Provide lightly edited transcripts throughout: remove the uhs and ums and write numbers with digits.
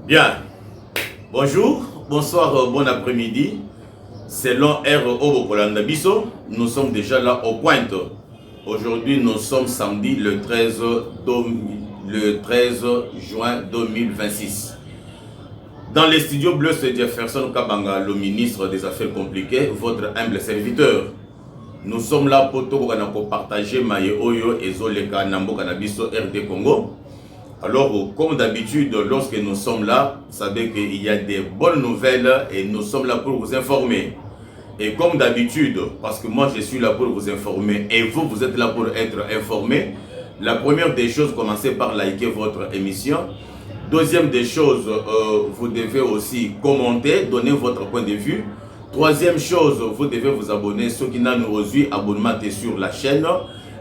Bien, bonjour, bonsoir, bon après-midi. Selon R.O. Bokolandabiso, nous sommes déjà là au Pointe. Aujourd'hui, nous sommes samedi le 13 juin 2026. Dans les studios bleus, c'est Jefferson Kabanga, le ministre des Affaires compliquées, votre humble serviteur. Nous sommes là pour partager Maye Oyo et Zoleka Nambo Kanabiso RD Congo. Alors, comme d'habitude, lorsque nous sommes là, vous savez qu'il y a des bonnes nouvelles et nous sommes là pour vous informer. Et comme d'habitude, parce que moi je suis là pour vous informer et vous, vous êtes là pour être informé, la première des choses, commencez par liker votre émission. Deuxième des choses, vous devez aussi commenter, donner votre point de vue. Troisième chose, vous devez vous abonner. Ceux qui n'ont pas abonnement sur la chaîne.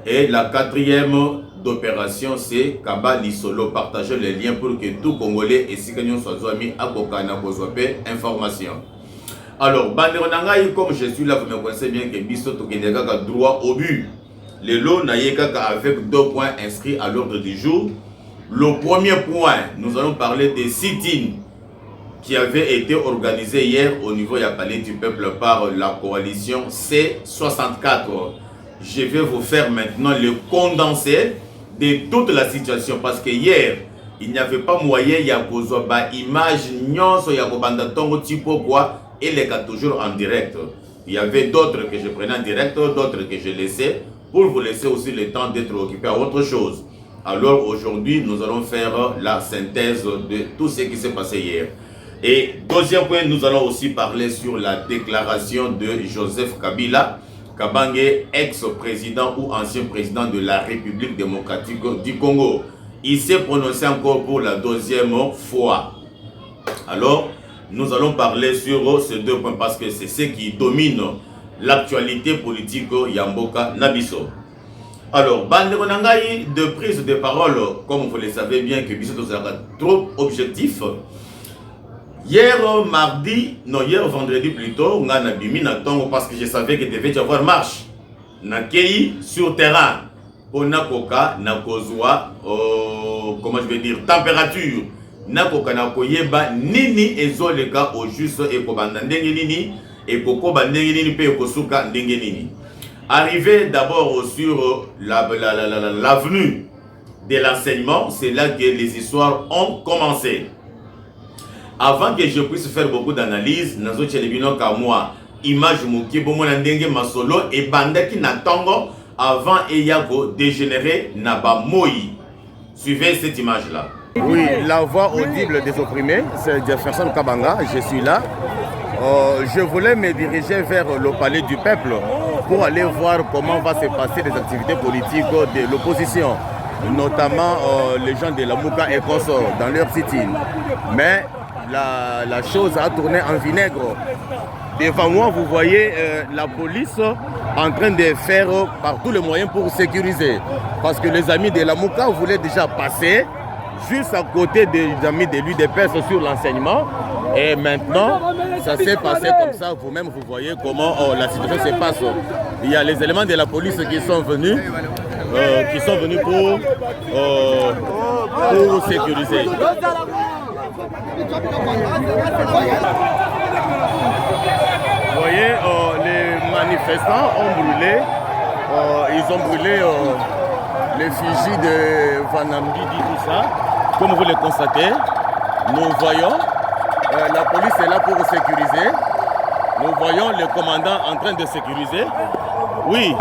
Et la quatrième d'opération, c'est Kabali Solo. Partagez les liens pour que tout Congolais et si nous soient mis à Kokana Bozopé information. Alors, comme je suis là, vous me connaissez bien que Bisso Tokenega droit au but. Le lot Nayeka avec 2 points inscrits à l'ordre du jour. Le premier point, nous allons parler des sit-in qui avait été organisé hier au niveau du Palais du Peuple par la coalition C64. Je vais vous faire maintenant le condensé de toute la situation parce que hier, il n'y avait pas moyen de faire une image, et les cas toujours en direct. Il y avait d'autres que je prenais en direct, d'autres que je laissais pour vous laisser aussi le temps d'être occupé à autre chose. Alors aujourd'hui, nous allons faire la synthèse de tout ce qui s'est passé hier. Et deuxième point, nous allons aussi parler sur la déclaration de Joseph Kabila, Kabange, ex-président ou ancien président de la République démocratique du Congo. Il s'est prononcé encore pour la 2e fois. Alors, nous allons parler sur ces 2 points parce que c'est ce qui domine l'actualité politique Yamboka Nabiso. Alors, Bandeko Nangai, de prise de parole, comme vous le savez bien que Biso sera trop objectif. Hier vendredi plutôt, on a bimi na tongo parce que je savais qu'il devait y avoir marche. Nakei sur terrain. On a koka na kozwa, comment je vais dire, température. Na koka na koyeba nini ezoleka au juste et kobanda ndenge nini et koko bandenge nini pe kosuka ndenge nini. Arrivé d'abord sur l'avenue de l'enseignement, c'est là que les histoires ont commencé. Avant que je puisse faire beaucoup d'analyses, nazo chelebino ka moi, image muki bomo na ndenge masolo et bandaki na tongo avant eyako dégénérer na ba moi. Suivez cette image là. Oui, la voix audible des opprimés, c'est Jefferson Kabanga, je suis là. Je voulais me diriger vers le palais du peuple pour aller voir comment va se passer les activités politiques de l'opposition, notamment les gens de la Mouka et Koso dans leur sit-in. Mais la chose a tourné en vinaigre. Devant moi, vous voyez la police en train de faire par tous les moyens pour sécuriser. Parce que les amis de la Mouka voulaient déjà passer juste à côté des amis de l'UDPS sur l'enseignement. Et maintenant, ça s'est passé comme ça. Vous-même, vous voyez comment la situation se passe. Il y a les éléments de la police qui sont venus pour sécuriser. Vous voyez, les manifestants ont brûlé, l'effigie de Vanambi, tout ça. Comme vous le constatez, nous voyons, la police est là pour sécuriser. Nous voyons le commandant en train de sécuriser. Oui,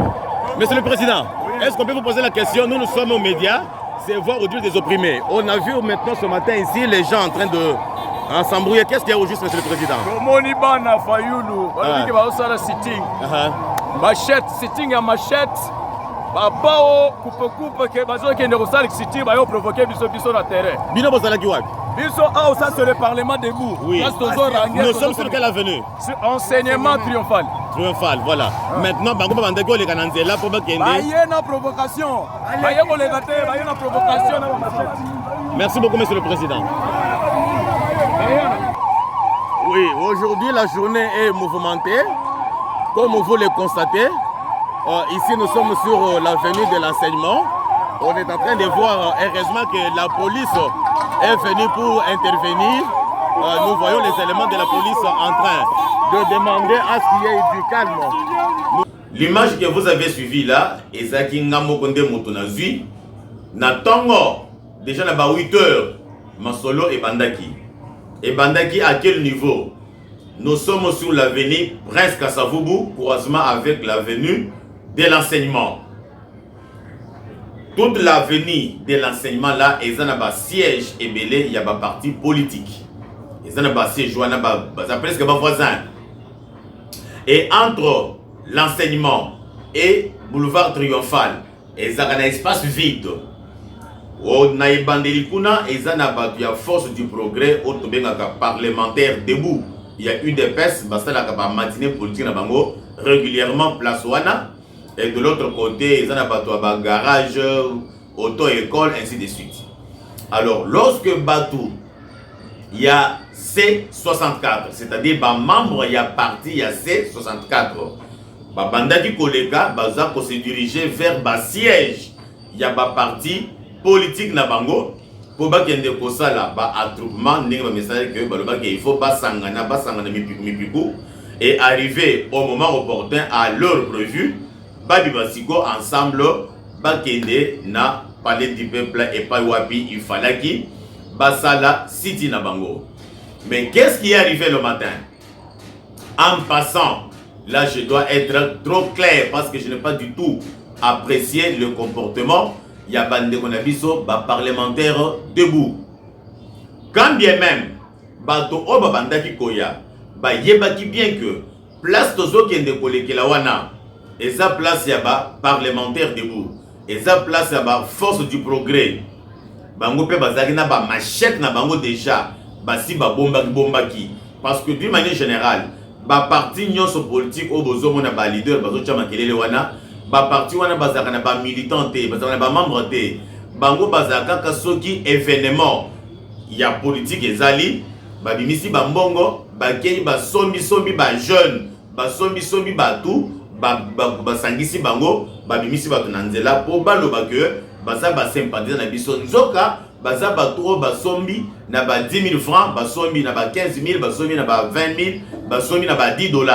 Monsieur le Président, est-ce qu'on peut vous poser la question? Nous sommes aux médias, c'est voir audio des opprimés. On a vu maintenant ce matin ici les gens en train de s'embrouiller. Qu'est-ce qu'il y a au juste, Monsieur le Président? Monibana Fayoulou, sitting. Machette, sitting à machette. Babao, coupe, que bazo qui ne resale sitting, va provoquer biso na terrain. Bino bozala ki wapi? Biso, ça c'est le Parlement debout. Oui. Nous sommes sur quelle avenue? Sur enseignement triomphal. Triomphal, voilà. Maintenant, bango bandeko les kananzela pour bakende. Baye na provocation. Baye ko les gâter, baye na provocation na machette. Merci beaucoup, Monsieur le Président. Oui, aujourd'hui la journée est mouvementée, comme vous le constatez. Ici nous sommes sur l'avenue de l'enseignement. On est en train de voir heureusement que la police est venu pour intervenir. Nous voyons les éléments de la police en train de demander à ce qu'il y ait du calme. L'image que vous avez suivie là, Ezaki Ngamo Konde Motonazui, Natango, déjà là-bas 8 heures, Masolo et Bandaki. Et Bandaki à quel niveau? Nous sommes sur l'avenue Prince Kassavubu, croisement avec l'avenue de l'enseignement. Toute l'avenue de l'enseignement là, il y a un siège et belé, il y a un parti politique. Il y a un siège, il y a presque un voisin. Et entre l'enseignement et boulevard Triomphal, il y a un espace vide. On a une force du progrès, au parlementaire debout. Il y a eu des pestes, la matinée politique régulièrement place Wana. Et de l'autre côté, il y a un garage, auto-école, ainsi de suite. Alors, lorsque Batou, il y a C64, c'est-à-dire membre, il y a parti, il y a C64. Bandaki Koleka, Bazako se diriger vers le siège. Il y a un parti politique na bango. Pour qu'il y ait un attroupement, il faut basangana mipiku et arriver au moment opportun à l'heure prévue. Babi Basiko ensemble, Bakende na palais du peuple et pas wapi il fallait qui Basala City na bango. Mais qu'est-ce qui est arrivé le matin? En passant, là je dois être trop clair parce que je n'ai pas du tout apprécié le comportement. Il y a bande konabiso ba parlementaire debout. Quand bien même bato oba bandaki koya, ba yebaki bien que place tozo kende kolekela wana. Et ça place yaba parlementaire debout. Et ça place yaba force du progrès. Bango pe bazaki na ba machette na bango déjà. Basi ba bombaki. Parce que d'une manière générale, ba parti nyonso politique au bozo mona ba leader bazo chama kelele wana. Ba parti wana bazaka na ba militant te, bazaka na ba membre te. Bango bazaka ka soki événement ya politique ezali, ba bimisi ba mbongo, ba kei ba sombi ba jeune, ba sombi ba tout. Basangisi bango babimisi bato na nzela po baloba ke baza ba sympathiser na biso nzoka baza bato basombi na ba 10 000 francs basombi na ba 15 000 basombi na ba 20 000 basombi na ba 10 $.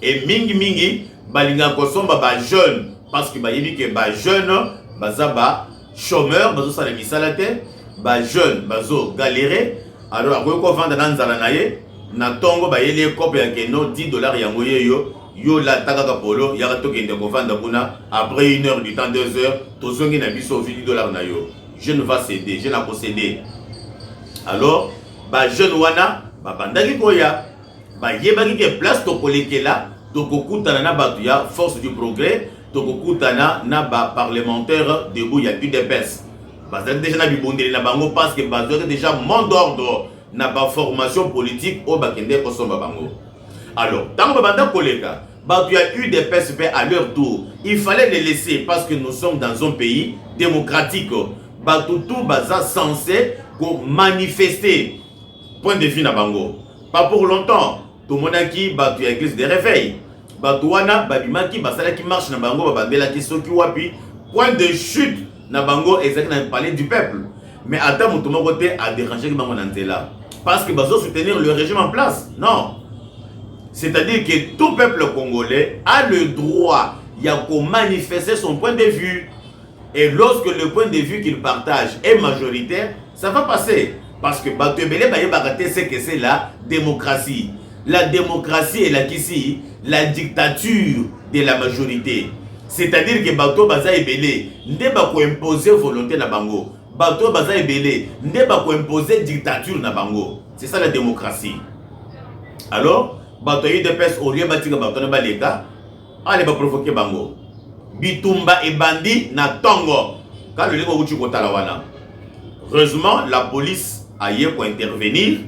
Et mingi balinga kosomba ba jeune parce que bayebi ke ba jeune baza ba chômeur bazo sala misala te ba jeune bazo galérer alors akoyo ko vendre na nzala na ye na tongo bayeli kope ya keno 10 $ yango yeyo. Yo la tagaka polo, yaka tokende kovanda kuna après 1 heure du temps 2 heures, tozongi na biso $10 na yo. Je ne vais céder, je n'ai pas cédé. Alors, ba jeune wana, ba bandaki koya, ba yebaki ke place to kolekela, to kokutana na batu ya force du progrès, to kokutana na ba parlementaire debout ya UDPS. Bazaki déjà na bibondeli na bango parce que bazaki déjà mot d'ordre na ba formation politique au bakende kosomba bango. Alors, tant que Banda Koleka, il y a eu des PSP à leur tour. Il fallait les laisser parce que nous sommes dans un pays démocratique. Tout baza censé manifester. Point de vue na bango. Pas pour longtemps. Tout le monde a qui a église de réveil. Batouana, babimaki, basala qui marche na bango, babandela qui soki wapi. Point de chute na bango, exactement dans le palais du peuple. Mais attends, tout le monde a dérangé le bango là. Parce que bazo soutenir le régime en place. Non. C'est-à-dire que tout peuple congolais a le droit de manifester son point de vue. Et lorsque le point de vue qu'il partage est majoritaire, ça va passer. Parce que c'est que c'est la démocratie. La démocratie est là ici, la dictature de la majorité. C'est-à-dire que Bato Baza Ebele ne va pas imposer volonté na bango. Bato Baza Ebele ne va pas imposer dictature na bango. C'est ça la démocratie. Alors, bato yi de pes au lieu batika bato na baleka allez ba provoquer bango bitumba et bandi na tongo quand le lego uchi kotala wana. Heureusement la police a yé pour intervenir.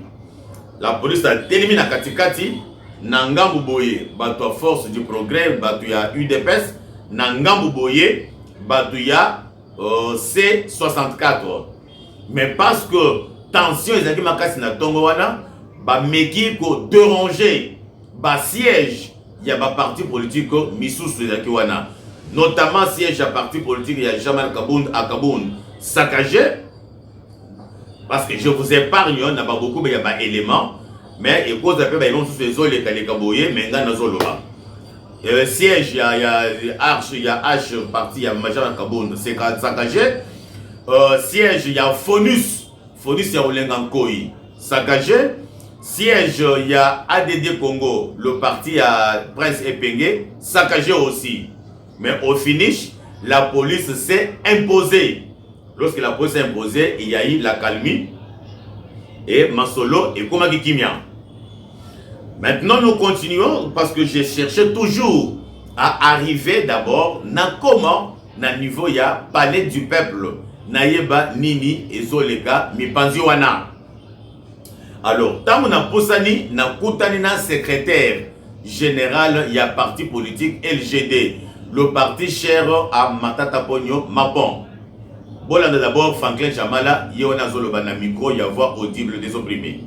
La police a éliminé na katikati na ngambu boye bato force du progrès bato ya UDPS na ngambu boye bato ya C64. Mais parce que tension ezaki makasi na tongo wana ba meki ko déranger ba siège il y a ba parti politique misusu ezaki wana, notamment siège à parti politique il y a Jamal Kabound à Kabound saccagé. Parce que je vous épargne, on n'a pas beaucoup, mais il y a pas d'éléments. Mais il cause un peu, ils vont sous les eaux, les Kalekaboye, mais il y a un siège, il y a Arche, il y a H parti, il y a Major Kaboun, c'est saccagé. Siège, il y a Phonus, il y a Olengankoi, saccagé. Siège, il y a ADD Congo, le parti à Prince Epengue, saccagé aussi. Mais au finish, la police s'est imposée. Lorsque la police s'est imposée, il y a eu la calmie et Masolo et Komaki Kimia. Maintenant, nous continuons parce que j'ai cherché toujours à arriver d'abord na comment na niveau ya palais du peuple Nayeba Nini et Zoleka Mipanzi Wana. Alors, tant qu'on a posani na koutani na secrétaire général ya parti politique LGD, le parti cher à Matata Pogno Mapon. Bon, d'abord, Franklin Chamala, Yona Zoloba na micro, y avoir audible des opprimés.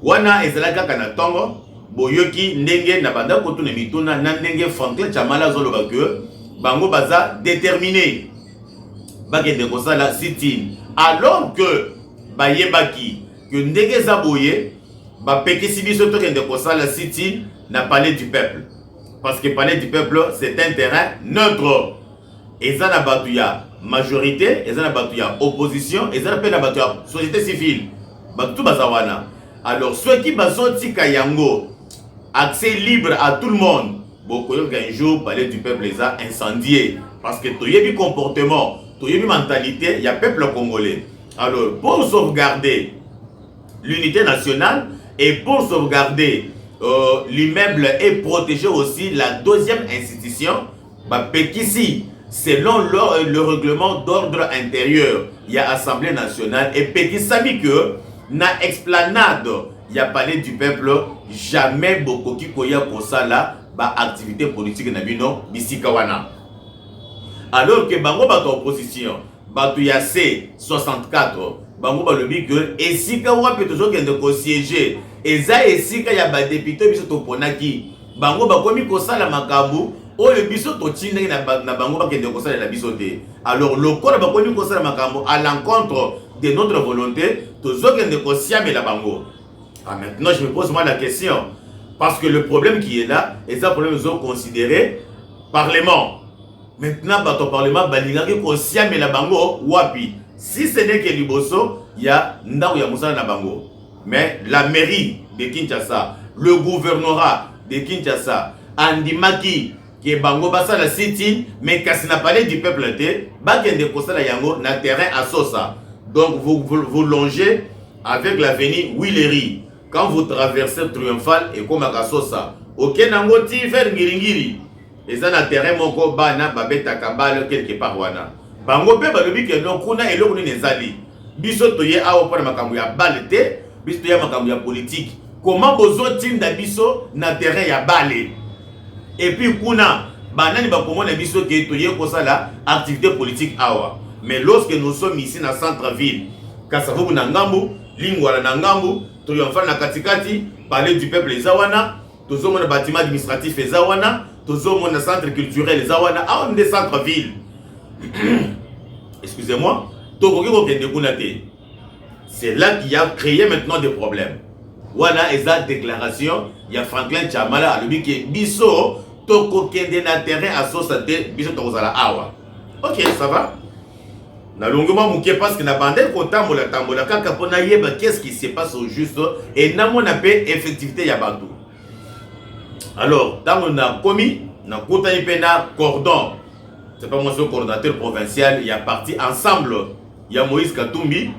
Wana ezalaka kana tongo, boyoki ndenge na banda koto na mituna na ndenge Franklin Chamala Zoloba que bango baza déterminé. Bakende kosala sit-in. Alors que bayebaki que ndenge zaboye, ba pekisi biso to kende kosala sit-in na palais du peuple. Parce que palais du peuple c'est un terrain neutre. Ezana batuya majorité, ezana batuya opposition, ezana pe na batuya société civile. Batu bazawana. Alors ceux qui bazont tika yango accès libre à tout le monde. Beaucoup un jour palais du peuple les a incendiés parce que tu y a du comportement, tu y a du mentalité, il y a peuple congolais. Alors pour sauvegarder l'unité nationale et pour sauvegarder l'immeuble et protéger aussi la deuxième institution, bah Pekisi selon le règlement d'ordre intérieur, il y a Assemblée nationale et Pekisami que na explanade, il y a palais du peuple, jamais beaucoup qui koya pour ça là, ba activité politique na bino bisikawana. Alors que bango ba opposition, ba tu ya C64, bango ba le bi que esika wa peut toujours kende ko siéger, eza esika ya ba député biso to ponaki, bango ba komi ko sala makambu. Oh le biso to tindé na bango ba kende ko sala la biso te. Alors le corps ba komi ko sala makambu à l'encontre de notre volonté, tous autres ne conscients la bango. Ah, maintenant, je me pose moi la question. Parce que le problème qui est là, et ça, problème, nous avons considéré Parlement. Maintenant, ton Parlement, balinga qui conscient la bango, wapi. Si ce n'est que Liboso, il y a Ndao Yamoussa na bango. Mais la mairie de Kinshasa, le gouvernorat de Kinshasa, Andimaki, qui est bango basa la city, mais quand n'a parlé du peuple, bakende kosala yango na terrain à Sosa. Donc vous longez avec l'avenue Willery. Quand vous traversez Triomphal et comme à Sosa. Ok, nango ti faire ngiringiri. Et ça na terrain moko bana babeta kabal quelque part wana. Bango pe balobi ke non kuna eloko ni nezali. Biso toye awo pour makambo ya balete, biso toye makambo ya politique. Comment bozo tinda biso na terrain ya balé. Et puis kuna banani ba komona biso ke toye ko sala activité politique awa. Mais lorsque nous sommes ici dans le centre-ville, Kasavubu Nangambu, Lingwala Nangambu, Triomphal na Katikati, Palais du peuple Zawana, tous les bâtiments administratifs Zawana, tous les centres culturels Zawana, on est des centres-villes. Excusez-moi, c'est là qu'il y a créé maintenant des problèmes. Voilà, et ça déclaration, il y a Franklin Chamala à lui qui est Bisso, Toko Kende na terrain à Sosate, Bisso Tokozala Awa. Ok, ça va? Na longuement mouké parce que na bandel konta mola tambola kaka pona yeba qu'est-ce qui se passe au juste et na mon appel effectivité ya bantu. Alors, tant on a commis na kota ipena cordon. C'est pas moi ce coordinateur provincial, il y a parti ensemble. Il y a Moïse Katumbi,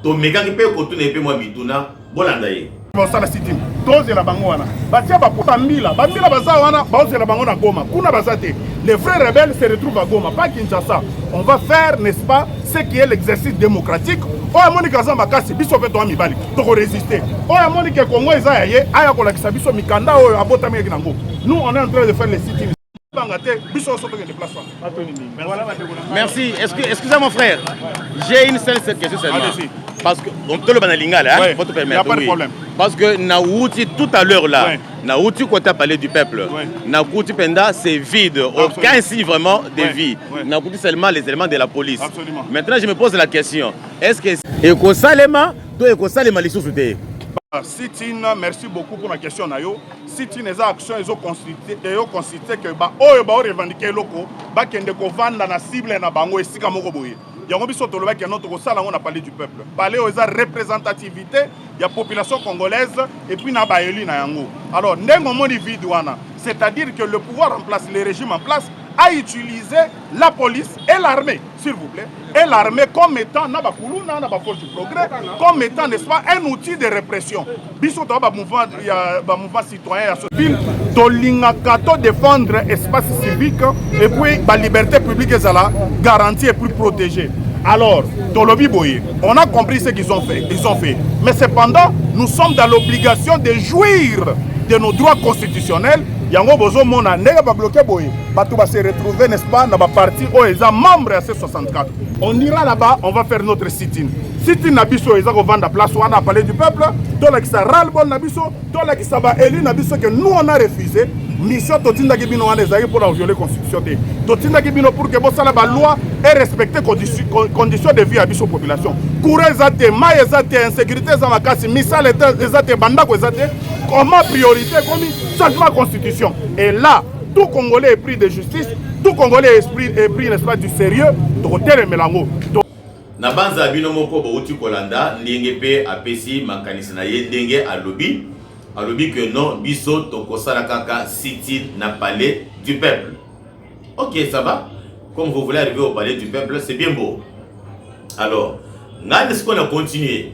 to meka ki pe kotu na pe moi mituna bolanda ye. Bosala sitim. Toze la bango wana. Batia ba pota mbila. Bambila baza wana, baoze la bango na Goma. Kuna bazate. Les vrais rebelles se retrouvent à Goma, pas Kinshasa. On va faire, n'est-ce pas, ce qui est l'exercice démocratique. Oya Monika Zamba kasi biso pe to amibali. Toko résister. Oya Monika Congo eza ye, aya ko la kisa biso mikanda oyo abota meki nango. Nous on est en train de faire les sitim. Merci. Excusez mon frère. J'ai une seule question seulement. Parce que on peut le banalinga là, il faut te n'y a permettre. pas de problème. Parce que Naouti, tout à l'heure là, Ouais. Naouti, quand tu as parlé du peuple, Ouais. Naouti Penda, c'est vide. Aucun signe vraiment de Ouais. vie. Ouais. Naouti seulement les éléments de la police. Absolument. Maintenant, je me pose la question. Est-ce que Ekosalema, toi Ekosalema les sous Sitin, merci beaucoup pour la question. Sitin, les actions, ils ont constitué que oh, bah, revendiquer loko, bah, qu'il y a des vendre la cible na bango et si comme roboye. Il y a un biso tolo qui notre salle on a parlé du peuple. Parler aux représentativité, il y a population congolaise et puis na baeli na yango. Alors, n'engo moni vidouana, c'est-à-dire que le pouvoir en place, le régime en place a utilisé la police et l'armée, s'il vous plaît, et l'armée comme étant na bakuluna na force du progrès, comme étant n'est-ce pas un outil de répression. Biso to ba mouvement citoyen à ce ville to lingaka to défendre espace civique et puis la liberté publique est là garantie et plus protégée. Alors, Tolobi Boye, on a compris ce qu'ils ont fait, mais cependant, nous sommes dans l'obligation de jouir de nos droits constitutionnels. Yango bozo mona nega ba bloqué boy bato va se retrouver n'est-ce pas dans ba parti où ils sont membres à C64. On ira là-bas, on va faire notre sit-in. Sit-in na biso ils ont vendre place on a parlé du peuple, to la qui ça ras le bon na biso, to la qui ça va élu na biso que nous on a refusé. Mission totinda ki bino wana ezali pour la violer constitution te. Totinda ki bino pour que bo sala ba loi et respecter conditions de vie à biso population. Courez zate, mai zate, insécurité za makasi, misale zate, bandako zate, comment priorité comme changement de constitution. Et là, tout Congolais est pris de justice, tout Congolais est pris n'est-ce pas du sérieux, to tere melango. Na banza bino moko bouti kolanda ndenge pe apesi makanisi na ye ndenge alobi que non biso tokosala kaka sit-in na palais du peuple. Ok, ça va. Comme vous voulez arriver au palais du peuple, c'est bien beau. Alors, est-ce qu'on a continué?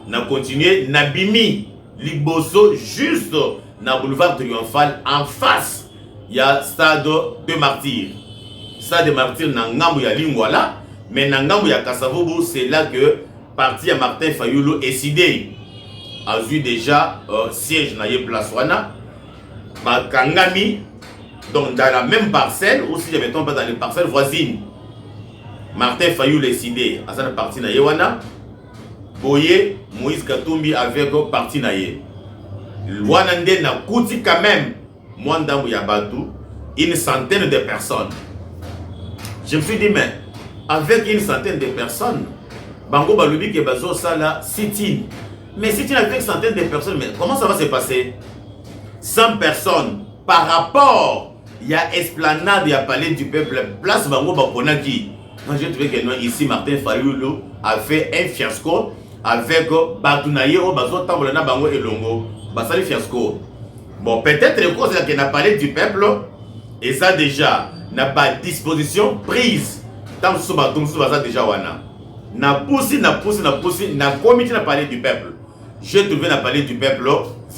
Na bimi liboso juste na boulevard triomphal en face. Il y a stade de martyrs. Stade de martyrs na ngambu ya Lingwala, mais na ngambu ya Kasavubu, c'est là que parti à Martin Fayulu est décidé. A vu déjà siège na ye place wana Bakangami, donc dans la même parcelle, ou si je me trompe pas dans les parcelles voisines. Martin Fayulu est décidé à cette partie na ye wana. Boye Moïse Katumbi avec parti na ye. Luanande na kouti quand même Mwandambu Yabatu, une centaine de personnes. Je me suis dit, mais avec une centaine de personnes, Bango Balubi ke bazo sala sit-in. Mais sit-in avec une centaine de personnes, mais comment ça va se passer? 100 personnes par rapport, il y a esplanade, il y a palais du peuple, place Bango Bakonaki. Quand j'ai trouvé que non, ici Martin Fayulu a fait un fiasco avec Batunaye au Bazo Tambolana Bango et Longo. Basali fiasco. Bon, peut-être que cause qu'il n'a parlé du peuple, et ça déjà n'a pas disposition prise. Tant que ça déjà wana. N'a poussé, n'a comité n'a parlé du peuple. J'ai trouvé n'a parlé du peuple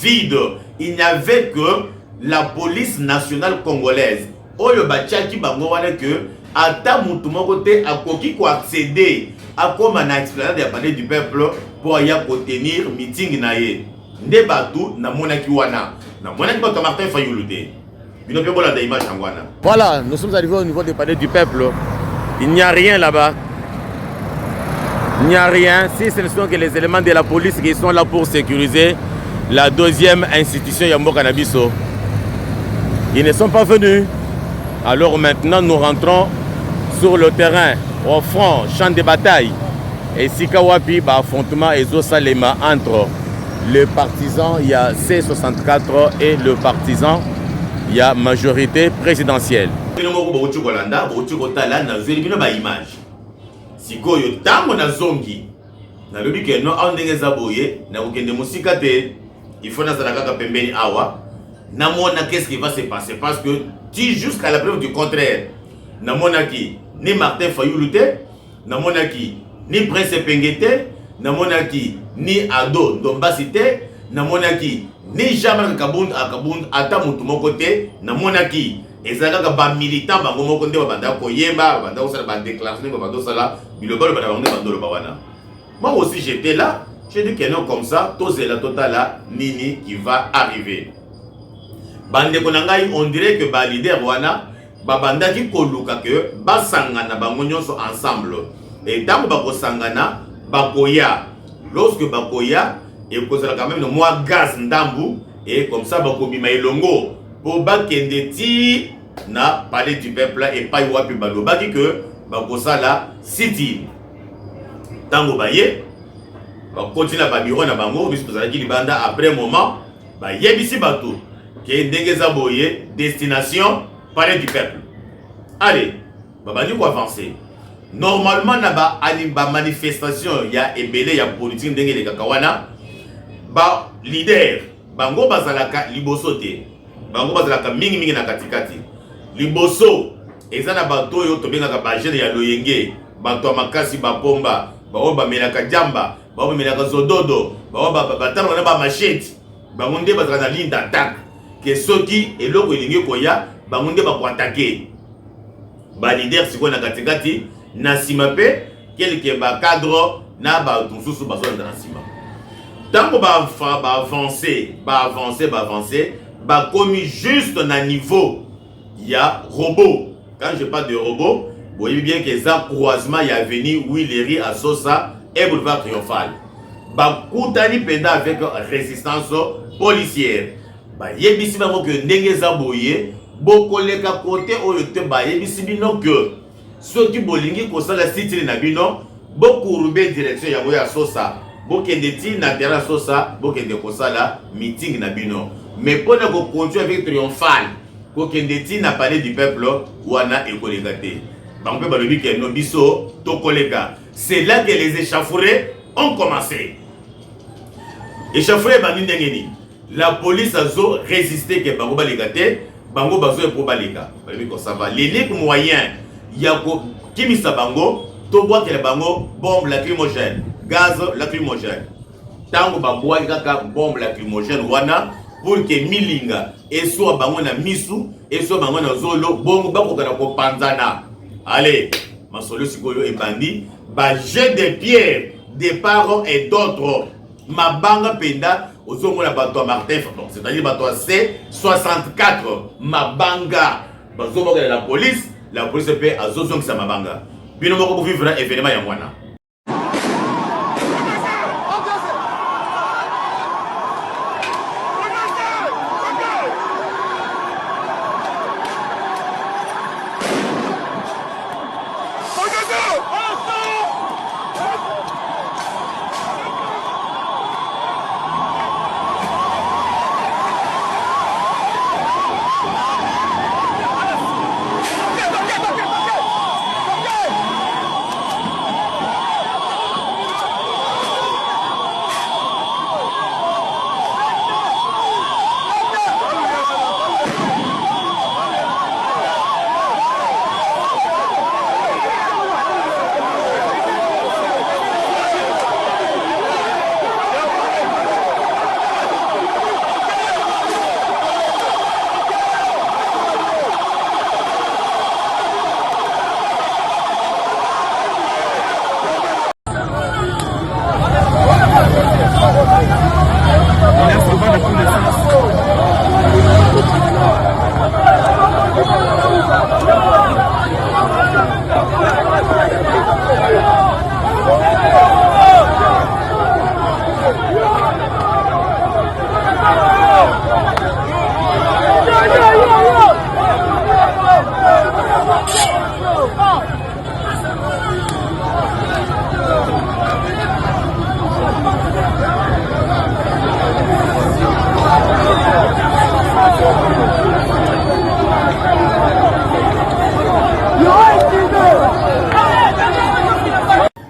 vide. Il n'y avait que la police nationale congolaise. Oyo bachaki bango wana que ata mutu moko te akoki ko accéder à comme on a expliqué à parler du peuple pour y tenir meeting na ye. Nde batu na monaki wana. Na monaki bato Martin Fayulu te. Bino pe bola da image ngwana. Voilà, nous sommes arrivés au niveau des palais du peuple. Il n'y a rien là-bas. Il n'y a rien. Si ce ne sont que les éléments de la police qui sont là pour sécuriser la deuxième institution Yambo Cannabiso. Ils ne sont pas venus. Alors maintenant, nous rentrons sur le terrain, au front, champ de bataille. Et Sikawapi, affrontement et Zosalema entre les partisans, il y a C64 et le partisan, il y a majorité présidentielle. Sikoyo tango na zongi na lobi ke no a ndenge za boye na kokende musika te il faut na zalaka ka pembeni awa na mona qu'est-ce qui va se passer parce que dit jusqu'à la preuve du contraire na mona ki ni Martin Fayulu te na mona ki ni Prince Pengete na mona ki ni Ado Ndombasi te na mona ki ni Jean-Marc Kabund ata mutu moko te na mona ki ezalaka ba militant bango moko nde banda koyemba banda osala ba déclaration ba banda sala bilobalo banda bango banda lo bawana. Moi aussi j'étais là, j'ai dit que non comme ça tous la totala nini qui va arriver. Bande konangai on dirait que ba leader wana ba banda ki koluka que ba sangana bango nyonso ensemble et tango ba ko sangana ba koya lorsque ba koya et cause quand même moi gaz ndambu et comme ça ba kobima elongo pour ba kende ti na parler du peuple et pas wapi balo ba dit que ba kosala city tango baye ba continue ba biro na bango bis kozala ki libanda après moment ba yebisi bato ke ndenge za boye destination parler du peuple. Allez, ba bandi ko avancer. Normalement na ba manifestation ya ebele ya politique ndenge le kakawana ba leader bango bazalaka liboso te bango bazalaka mingi na katikati liboso ezana bato yo tobengaka ba jeune ya loyenge bato makasi ba pomba ba ba melaka jamba ba melaka zododo ba batano na ba machete bango nde bazalaka na ligne d'attaque ke soki eloko elingi koya bango nde ba ko attaquer ba leader siko na katikati na sima pe quelque ba cadre na ba tususu bazo na sima tango ba avancer ba commis juste na niveau ya robot. Quand je parle de robot, vous voyez bien que ça croisement y a venu Willery à Sosa et boulevard Triomphal ba koutani penda avec résistance policière ba yebisi bango que ndenge za boye bokoleka côté oyo te ba yebisi bino que ceux qui bolingi ko sala site na bino bokurube direction ya boya Sosa bokende ti na terrain Sosa bokende ko sala meeting na bino mais pour ko continuer avec Triomphal kokende ti na palais du peuple wana ekoleka te bango pe balobi ke no biso to koleka. C'est là que les échauffourées ont commencé. Échauffourées bandi ndengeni la police a résisté que bango baleka te bango bazo pour baleka balobi ko ça va l'unique moyen yako kimisa bango to boire que bango bombe lacrymogène gaz lacrymogène tango baboa kaka bombe lacrymogène wana pour que milinga et soit bango na misu et soit bango na zolo bongo bakokana ko panzana. Allez ma solution sikoyo e bandi ba jet de pierre des parents et d'autres ma banga penda ozomona bato Martin c'est-à-dire bato C64 ma banga bazomona la police peut azozong sa mabanga bino moko pour vivre événement ya mwana.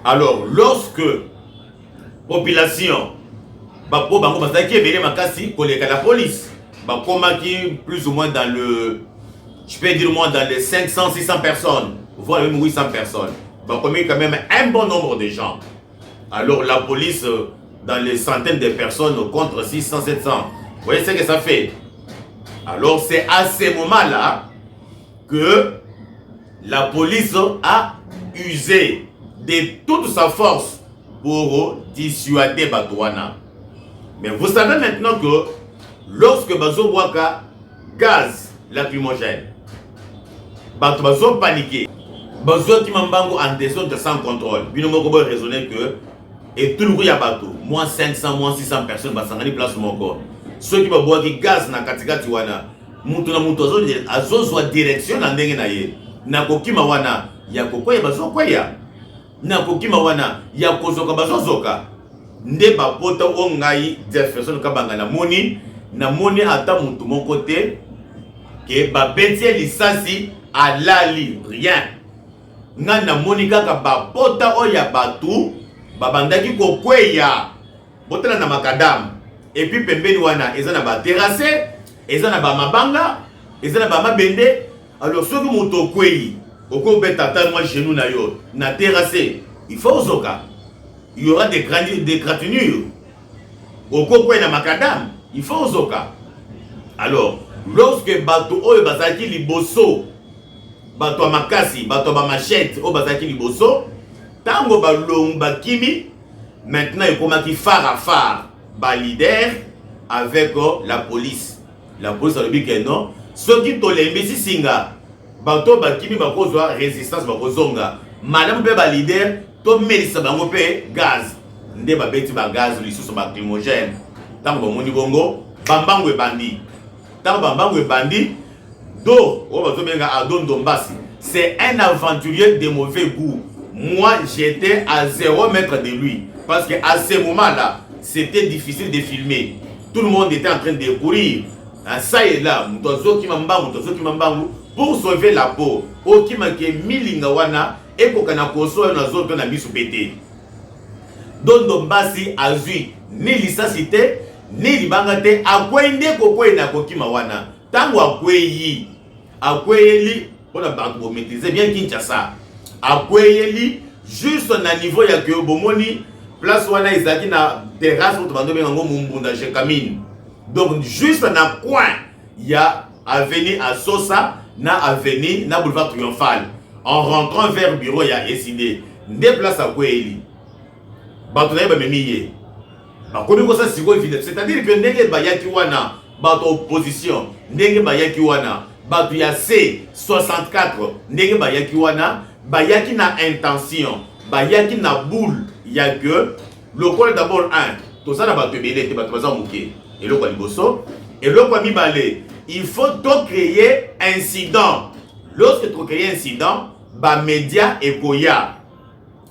Alors, lorsque population, la police, plus ou moins dans le, je peux dire moins dans les 500, 600 personnes, voire même 800 personnes, quand même un bon nombre de gens. Alors la police, dans les centaines de personnes contre 600, 700, vous voyez ce que ça fait? Alors c'est à ces moments-là que la police a usé de toute sa force pour dissuader Batouana. Mais vous savez maintenant que lorsque Bazo Waka gaz lacrymogène, Bazo paniqué, Bazo Timambango en descente sans contrôle, Binomo raisonner que et tout le monde y a bateau moins 500 moins 600 personnes basangani place mon corps ceux qui va boire qui gaz na katikati wana mutu na mutu azozwa direction na ndenge na ye na kokima wana ya kokoya bazokoya na kokima wana ya kozoka bazozoka nde bapota o ngai Jefferson Kabanga na moni ata mutu moko te ke babetie lisasi alali rien nga na moni kaka bapota o ya batu babandaki kokweya botela na makadamu et puis pembeni wana eza na ba terrasse eza na ba mabanga eza na ba mabende alors soki mutu okweyi okobeta ata moi chez nous na yo na terrasse il faut zoka il y aura des gratinures okokweya na makadamu il faut zoka alors lorsque bato oyo bazaki liboso bato makasi bato ba machette o bazaki liboso tango balong bakimi maintenant il komaki phare à phare ba leader avec la police a dit que non ceux qui tolembi singa bato bakimi bakozwa résistance bakozonga madame pe ba leader to melisa bango pe gaz nde ba beti ba gaz lisusu ba lacrymogène tango ba moni bongo bambango e bandi do o bato benga Adon Dombasi c'est un aventurier de mauvais goût. Moi j'étais à 0 mètre de lui parce que à ce moment là c'était difficile de filmer. Tout le monde était en train de courir. Ça et là, pour sauver la peau. Okimake milinga wana ekokana koso na zoto na bisu pété. Don Dombasi azui ni lisasite ni libangate akwende kokwena kokima wana. Tango akweyi akweli on a banco maîtriser bien Kinshasa. Akweyeli juste na niveau ya que bomoni place wana ezaki na terrasse pour bando bengo mumbunda chez Kamine. Donc juste na coin ya avenue à Sosa na avenue na boulevard Triomphal en rentrant vers bureau ya SID. Nde place Akweyeli. Bato na ba memiye. Ba komi ko sa siko évident. C'est-à-dire que ndenge bayaki wana bato opposition, ndenge bayaki wana bato ya C64 ndenge bayaki wana bayaki na intention bayaki na boule ya que le col d'abord un tout ça na bato ebele te bato baza moke eloko liboso eloko mibale il faut to créer incident lorsque tu crées incident ba média ekoya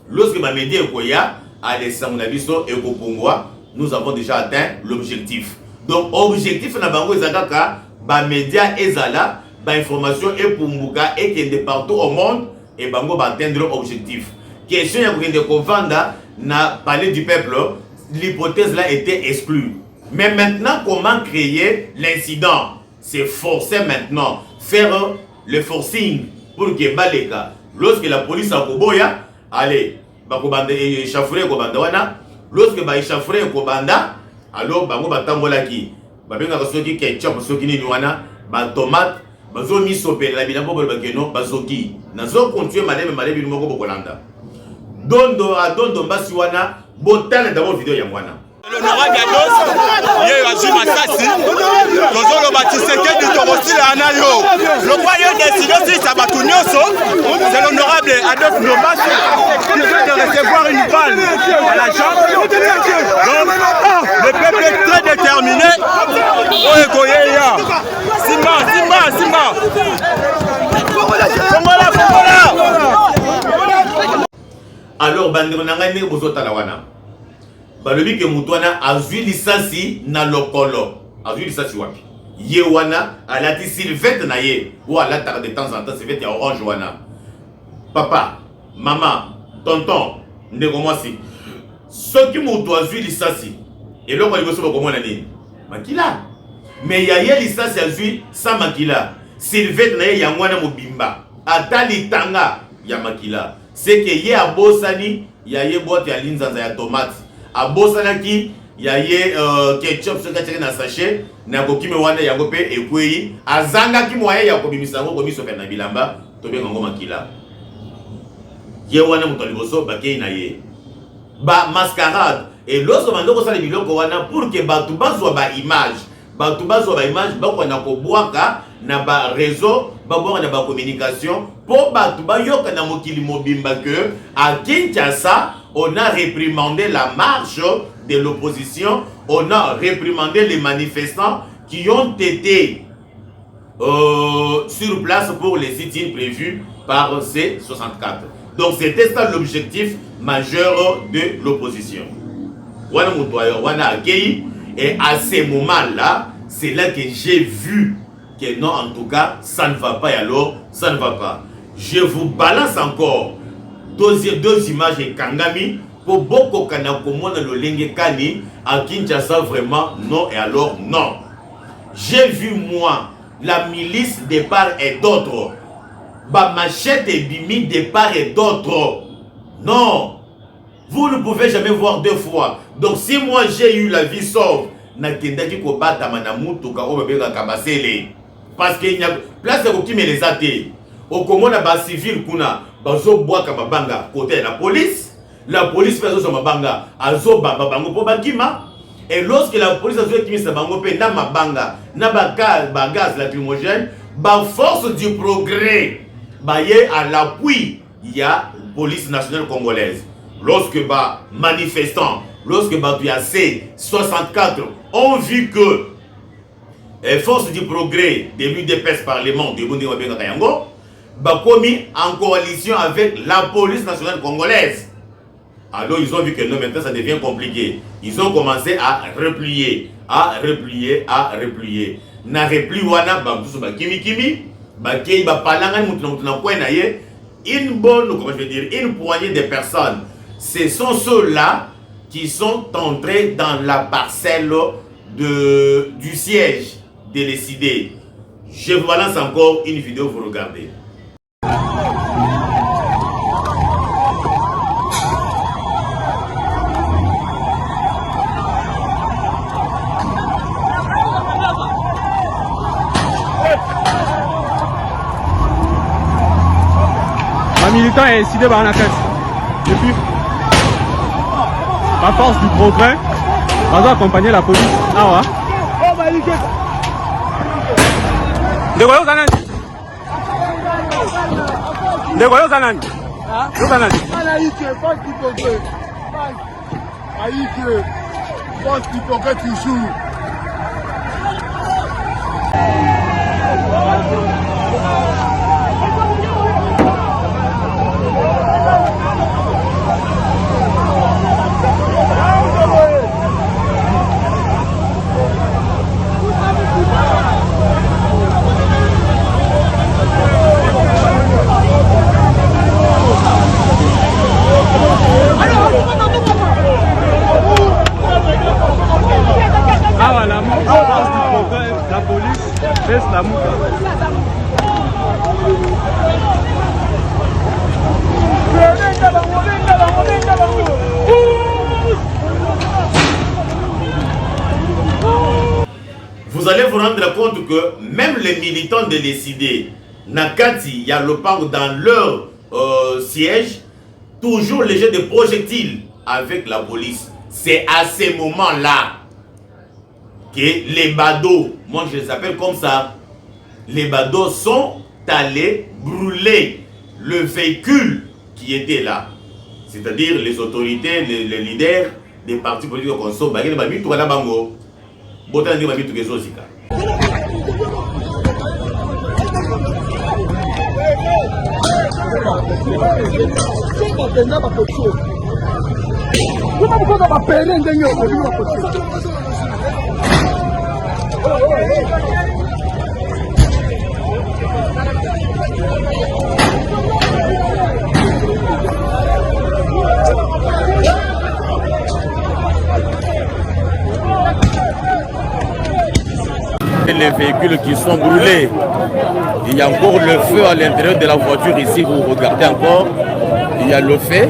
lorsque ba média ekoya alesa mon abiso ekopongwa nous avons déjà atteint l'objectif donc objectif na bango ezakaka ba média ezala ba information et pour Mbuka et qui est partout au monde et bango va atteindre l'objectif. Question ya de Kovanda na palais du peuple, l'hypothèse là était exclue. Mais maintenant comment créer l'incident? C'est forcer maintenant faire le forcing pour que baleka lorsque la police a koboya allez bakobanda échauffer kobanda wana lorsque ba échauffer kobanda alors bango batambola ki babenga soki ketchup soki ni wana ba tomate bazo miso pe la bina bobo bakeno bazoki nazo continuer madame madame moko bokolanda dondo a dondo mbasi wana botala d'abord vidéo ya mwana l'honorable Yados ye azui makasi tozolo batiseke du torosila anayo le royaume des silences ça bato nyonso c'est l'honorable Adolphe Ndombasi qui vient de recevoir une balle à la jambe donc le peuple est très déterminé oye koyeya simba alors bandeko nanga ndenge bozotala wana balobi ke mutu wana azwi lisasi na lokolo azwi lisasi wapi ye wana alati silvette na ye ou alataka de temps en temps silvette ya orange wana papa mama tonton ndeko mwasi soki mutu azwi lisasi eloko liboso bakomona nini makila mais ya ye lisasi azwi sa makila silvette na ye yango wana mobimba ata litanga ya makila c'est que ye abosani ya ye boîte ya linzanza ya tomate abosanaki ya ye ketchup soki atiaki na sachet na kokime wana yango mpe ekweyi azangaki moyen ya kobimisa yango komiso pe na bilamba tobenga yango makila ye wana moto liboso bakei na ye ba mascarade et lorsque bando kosala biloko wana pour que bato bazwa ba image bato bazwa ba image bakona kobwaka na ba réseau babwaka na ba communication po bato bayoka na mokili mobimba que à Kinshasa on a réprimandé la marche de l'opposition, on a réprimandé les manifestants qui ont été sur place pour les sit-ins prévus par C64. Donc c'était ça l'objectif majeur de l'opposition. Et à ces moments-là, c'est là que j'ai vu que non, en tout cas, ça ne va pas et alors, ça ne va pas. Je vous balance encore deux images et Kangami pour beaucoup kana komona le lenge kani à Kinshasa vraiment non et alors non. J'ai vu moi la milice de part et d'autre. Ba machette et bimi de part et d'autre. Non. Vous ne pouvez jamais voir deux fois. Donc si moi j'ai eu la vie sauve, nakendaki ko bata manamutu ka obebeka kabasele. Parce qu'il y a place de qui me les a été. Au Congo na ba civil kuna bazo boaka mabanga côté la police fait zo mabanga azo baba bango po bakima. Et lorsque la police a joué sa bango pe na mabanga na bagaz lacrymogène, ba force du progrès baye à l'appui il y a police nationale congolaise. Lorsque ba manifestants, lorsque ba C64 ont vu que les forces du progrès de l'UDPS Parlement de Bundi Wabenga Kayango ba commis en coalition avec la police nationale congolaise. Alors ils ont vu que non, maintenant ça devient compliqué. Ils ont commencé à replier. Na repli wana ba mtusu ba kimi ba kei ba palanga mutuna kwena ye une bonne, comment je veux dire, une poignée de personnes. Ce sont ceux-là qui sont entrés dans la parcelle du siège de l'ECD. Je vous balance encore une vidéo, vous regardez. Militant est décidé par la caisse. Et puis, la force du progrès va accompagner la police. Ah ouais. De quoi vous en êtes? De quoi vous en êtes? Vous en êtes? Force du progrès toujours. Ah la force du progrès, la police baisse la mouka. Vous allez vous rendre compte que même les militants de l'ECD, Nakati, il y a le pang dans leur siège, toujours les jets de projectiles avec la police. C'est à ces moments-là que les badauds, moi je les appelle comme ça, les badauds sont allés brûler le véhicule qui était là. C'est-à-dire les autorités, les leaders des partis politiques qu'on sont, Les véhicules qui sont brûlés, il y a encore le feu à l'intérieur de la voiture ici, vous regardez encore, il y a le feu.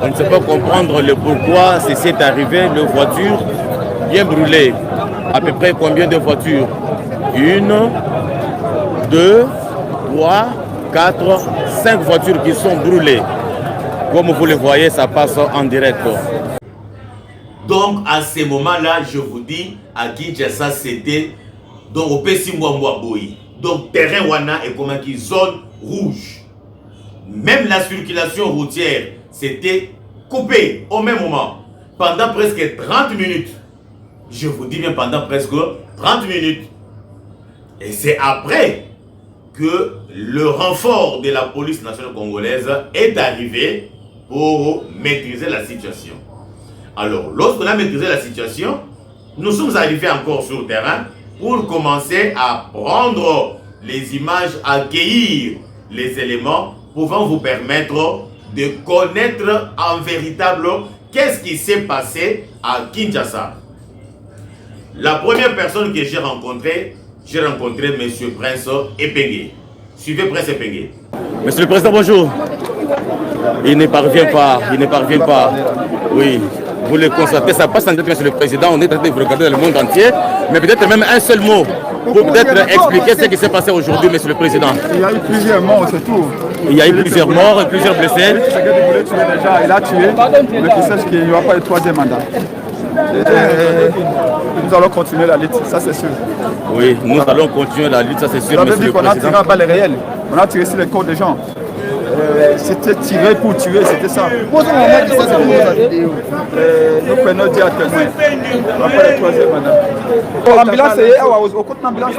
On ne sait pas comprendre le pourquoi ceci est arrivé, les voitures bien brûlées. À peu près combien de voitures? 1, 2, 3, 4, 5 voitures qui sont brûlées. Comme vous le voyez, ça passe en direct. Donc à ce moment-là, je vous dis, à Kinshasa, c'était donc au Pessimboamboaboui. Donc terrain wana est comme une zone rouge. Même la circulation routière, c'était coupé au même moment. Pendant presque 30 minutes. Je vous dis bien pendant presque 30 minutes. Et c'est après que le renfort de la police nationale congolaise est arrivé pour maîtriser la situation. Alors, lorsqu'on a maîtrisé la situation, nous sommes arrivés encore sur le terrain pour commencer à prendre les images, à accueillir les éléments pouvant vous permettre de connaître en véritable qu'est-ce qui s'est passé à Kinshasa. La première personne que j'ai rencontrée M. Prince Epenge. Suivez Prince Epenge. Monsieur le Président, bonjour. Il ne parvient pas, Oui, vous le constatez, ça passe en tête, Monsieur le Président, on est en train de vous regarder dans le monde entier, mais peut-être même un seul mot pour peut-être expliquer ce qui s'est passé aujourd'hui, Monsieur le Président. Il y a eu plusieurs morts, c'est tout. Il y a eu plusieurs morts et plusieurs blessés. Il a tué, mais qui sache qu'il n'y aura pas de troisième mandat. Nous allons continuer la lutte, ça c'est sûr. Oui, nous allons continuer la lutte, ça c'est sûr, Monsieur le Président. On a tiré à balles réelles, on a tiré sur les corps des gens. C'était tiré pour tuer, c'était ça. Nous prenons Dieu à témoin. On va faire le troisième mandat. L'ambulance est là, au côté de l'ambulance.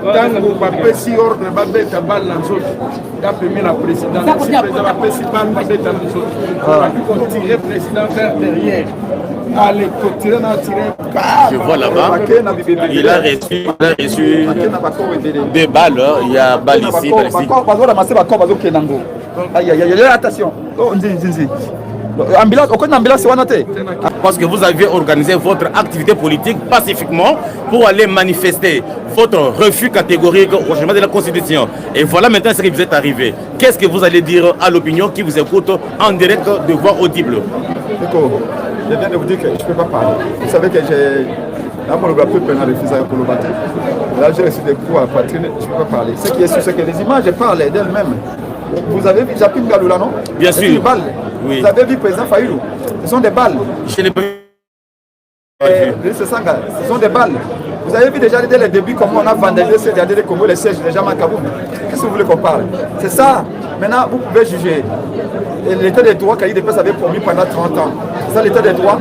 Tango bapesi ordre babeta balle na nzoto dapemi la présidente si président bapesi balle babeta na nzoto tirer président vers derrière allez tirer na tirer. Je vois là-bas, il a reçu des balles, il y a balle ici, balle ici. Attention, ambulance, aucune ambulance. Parce que vous avez organisé votre activité politique pacifiquement pour aller manifester votre refus catégorique au changement de la Constitution. Et voilà maintenant ce qui vous est arrivé. Qu'est-ce que vous allez dire à l'opinion qui vous écoute en direct de voix audible? Je viens de vous dire que je ne peux pas parler. Vous savez que j'ai... Là, pour le plus pénal refusé pour le battre. Là, j'ai reçu des coups à poitrine, je ne peux pas parler. Ce qui est sûr, c'est que les images parlent d'elles-mêmes. Vous avez vu Japim Galoula, non? Bien sûr. Des balles. Oui. Vous avez vu le président Fayulu? Ce sont des balles. Je n'ai pas vu. Ce sont des balles. Vous avez vu déjà dès le début comment on a vandalisé ces derniers Congo, les sièges déjà à Kaboum. Qu'est-ce que vous voulez qu'on parle? C'est ça. Maintenant, vous pouvez juger. L'état des droits qu'IDPS avait promis pendant 30 ans. C'est ça l'état des droits.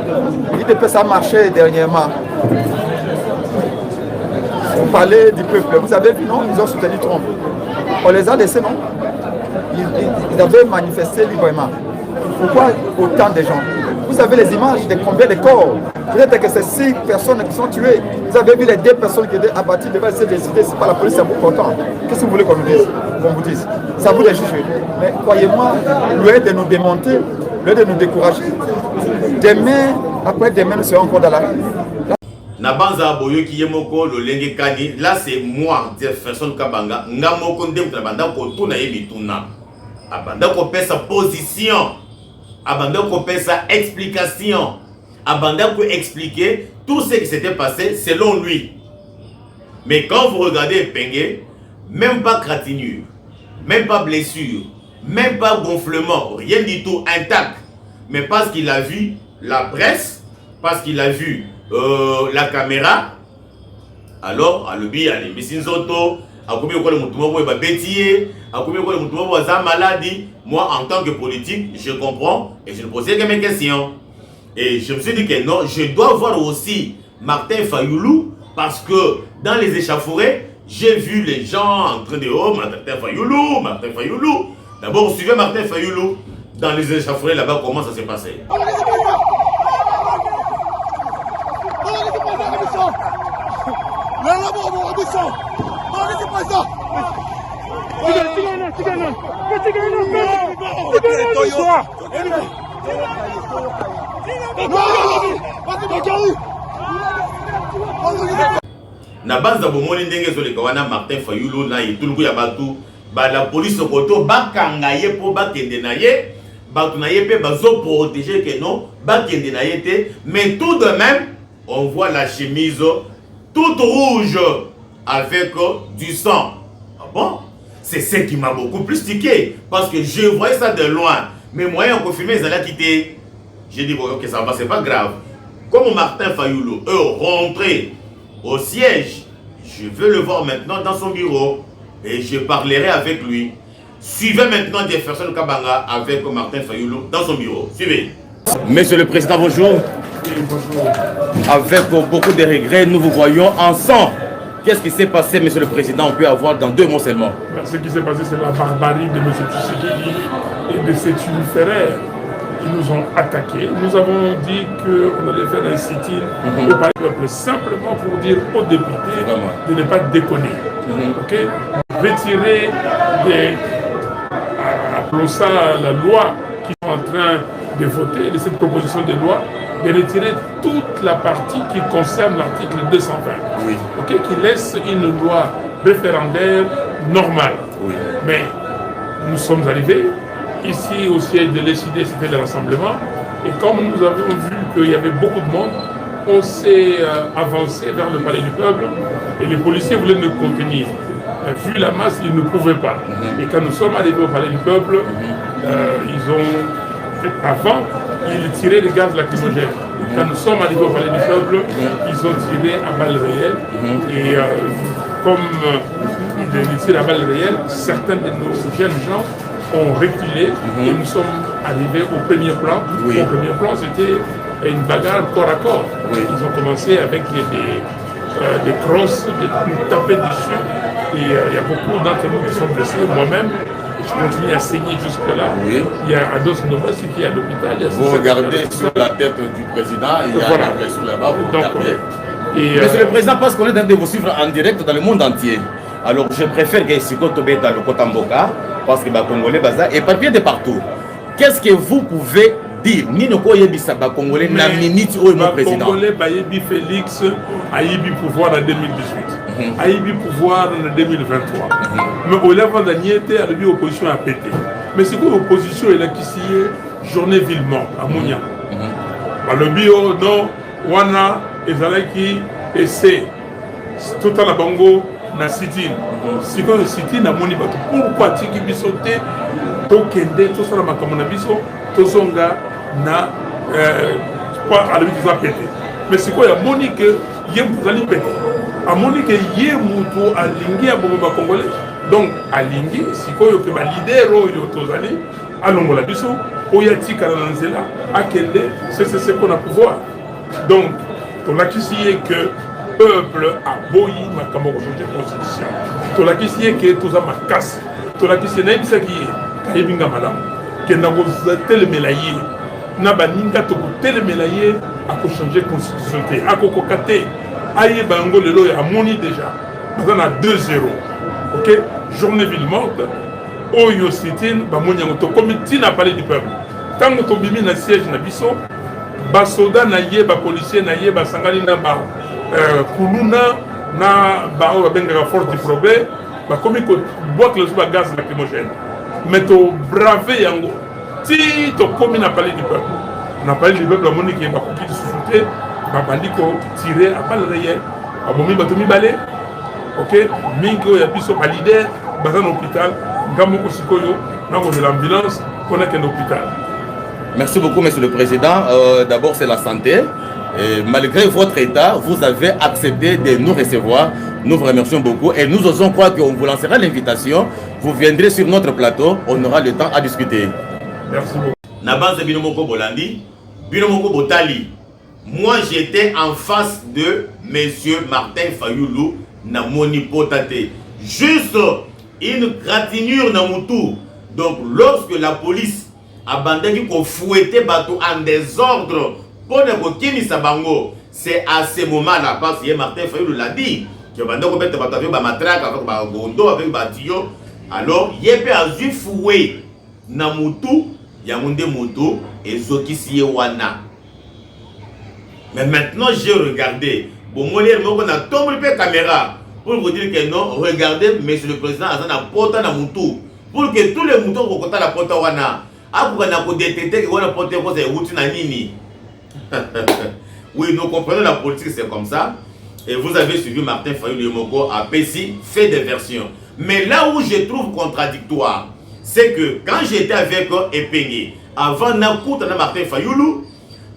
IDPS a marché dernièrement. Vous parlez du peuple. Vous avez vu, non? Ils ont soutenu Trump. On les a laissés, non? Ils avaient manifesté librement. Pourquoi autant de gens? Vous avez les images de combien de corps? Peut-être que c'est 6 personnes qui sont tuées. Vous avez vu les 2 personnes qui étaient abattues devant ces décidés. C'est pas la police, c'est vous content. Qu'est-ce que vous voulez qu'on nous dise? Qu'on vous dise? C'est à vous de juger. Mais croyez-moi, au lieu de nous démonter, au lieu de nous décourager, demain, après demain, nous serons encore dans la rue. Nabanza Boyo qui est moko le lenge kani. Là c'est moi, Jefferson Kabanga. Ngamoko ndem trabanda ko tuna yebi tuna. Abanda ko pesa position. Abanda ko pesa explication. Abanda ko expliquer tout ce qui s'était passé selon lui. Mais quand vous regardez Epenge, même pas cratinure, même pas blessure, même pas gonflement, rien du tout intact. Mais parce qu'il a vu la presse, parce qu'il a vu la caméra, alors à l'objet à l'Emessinzoto, à combien de temps bêtier, à combien de temps maladie. Moi en tant que politique, je comprends et je ne posais que mes questions. Et je me suis dit que non, je dois voir aussi Martin Fayulu parce que dans les échauffourées, j'ai vu les gens en train de oh Martin Fayulu, Martin Fayulu. D'abord, suivez Martin Fayulu dans les échauffourées là-bas, comment ça s'est passé. Na banza bomoni ndenge zoleka wana Martin Fayulu na yituluku ya batu ba la police koto bakanga ye po bakende na ye batu na ye pe bazo protéger que non bakende na ye te, mais tout de même on voit la chemise toute rouge avec du sang. Ah bon? C'est ce qui m'a beaucoup plus tiqué parce que je voyais ça de loin, mais moyen confirmé ils allaient quitter. J'ai dit, bon, ok, ça va, c'est pas grave. Comme Martin Fayoulou, eux, rentrés au siège, je veux le voir maintenant dans son bureau et je parlerai avec lui. Suivez maintenant Jefferson Kabanga avec Martin Fayoulou dans son bureau. Suivez. Monsieur le Président, bonjour. Oui, bonjour. Avec beaucoup de regrets, nous vous voyons ensemble. Qu'est-ce qui s'est passé, Monsieur le Président? On peut avoir dans 2 mots seulement. Ce qui s'est passé, c'est la barbarie de M. Tshisekedi et de ses tunniféraires qui nous ont attaqués. Nous avons dit qu'on allait faire un sit-in au peuple simplement pour dire aux députés de ne pas déconner. Okay? Retirer des... appelons ça la loi qu'ils sont en train de voter, de cette proposition de loi, de retirer toute la partie qui concerne l'article 220, okay, qui laisse une loi référendaire normale. Mais nous sommes arrivés, ici au siège de l'ECD, c'était le rassemblement, et comme nous avons vu qu'il y avait beaucoup de monde, on s'est avancé vers le palais du peuple, et les policiers voulaient nous contenir. Vu la masse, ils ne pouvaient pas. Et quand nous sommes arrivés au palais du peuple, ils ont, avant, ils tiraient des gaz lacrymogènes. Quand nous sommes arrivés au palais du peuple, ils ont tiré à balles réelles. Et comme ils tirent à balles réelles, certains de nos jeunes gens ont reculé et nous sommes arrivés au premier plan. Au premier plan, c'était une bagarre corps à corps. Ils ont commencé avec des crosses, des taper dessus. Et il y a beaucoup d'entre nous qui sont blessés. Moi-même, je continue à saigner jusque-là. Il y a Ados Novas qui est à l'hôpital. Vous regardez sur la tête du président, il y a la blessure là-bas, vous regardez. Monsieur le Président, parce qu'on est en train de vous suivre en direct dans le monde entier. Alors je préfère que Siko Tobé dans le Kotamboka, parce que les Congolais et papier de partout. Qu'est-ce que vous pouvez dire? Nino Koyebisa, Congolais, na minute où est mon président. Congolais, Bayebi Félix a eu pouvoir en 2018. A eu pouvoir en 2023. Mais au lèvres d'Aniété, a eu opposition à péter. Mais c'est quoi l'opposition? Elle a qui s'y est journée villement à Mounia. Le bio, non, Wana, Ezalaki, et c'est tout à la Bango, na Sitine. Si quand le Sitine a moni bato, pourquoi Tiki Bisoté, Tokende, tout ça, ma Kamonabiso, Tozonga, na, pas à lui qui va péter. Mais c'est quoi, il y a moni que Yem vous allez péter. A moni que Yem Moutou a lingué à Bobo Congolais. Donc, à lingué, si quoi, il y a un leader, il y a Tozali, à Longola Biso, Oyati Kalanzela, à Kende, c'est ce qu'on a pouvoir. Donc, on a qu'ici que le peuple a boyi ma camarade constitution. On a qu'ici que tout ça m'a casse. On a qu'ici que ça qui est Kaibinga Madame, qui n'a pas tel mélaillé, n'a pas ninga to tel mélaillé à changer la constitution. À kokokate, aïe bango le lo a moni déjà. On a 2-0. Ok, journée ville morte. Oyo sitin, ba moni ngoto comité n'a parlé du peuple. Tant que tu bimi na siège na biso. Ba soda na ye, ba policier na ye, ba sangali na ba kuluna na ba o benga force du progrès, ba komi ko boit le ba gaz lacrymogène. Mais to braver yango. Si to komi na parler du peuple. Na parler du peuple moni ki ba koki souffler, ba bandi ko tirer à balle réelle. Abomi ba to mi balé. OK, mingo ya biso ba leader ba dans l'hôpital, ngamo ko sikoyo na ko de l'ambulance qu'on a qu'un hôpital. Merci beaucoup, Monsieur le Président. D'abord, c'est la santé. Et malgré votre état, vous avez accepté de nous recevoir. Nous vous remercions beaucoup et nous osons croire qu'on vous lancera l'invitation. Vous viendrez sur notre plateau. On aura le temps à discuter. Merci beaucoup. Nabanze Binomoko Bolandi, Binomoko Botali. Moi, j'étais en face de Monsieur Martin Fayoulou Namoni Potate. Juste une gratinure Namoutou. Donc, lorsque la police abandonné qu'on fouettait bateau en désordre pour ne pas bango, c'est à ce moment-là, parce que Martin Fayoulou l'a dit, que pendant qu'on mettait bateau avec ma matraque, avec ma gondo, avec ma tuyau, alors il y a un fouet na mutu, yamunde mutu, et zoki siye wana. Mais maintenant j'ai regardé, bon mon lien, on a tombé la caméra pour vous dire que non, regardez, Monsieur le Président, on a porté na mutu, pour que tous les moutons vont compter la porte wana. Oui, nous comprenons la politique, c'est comme ça. Et vous avez suivi Martin Fayoulou Moko à Pessi, fait des versions. Mais là où je trouve contradictoire, c'est que quand j'étais avec Epengé, avant Nakouta Martin Fayoulou,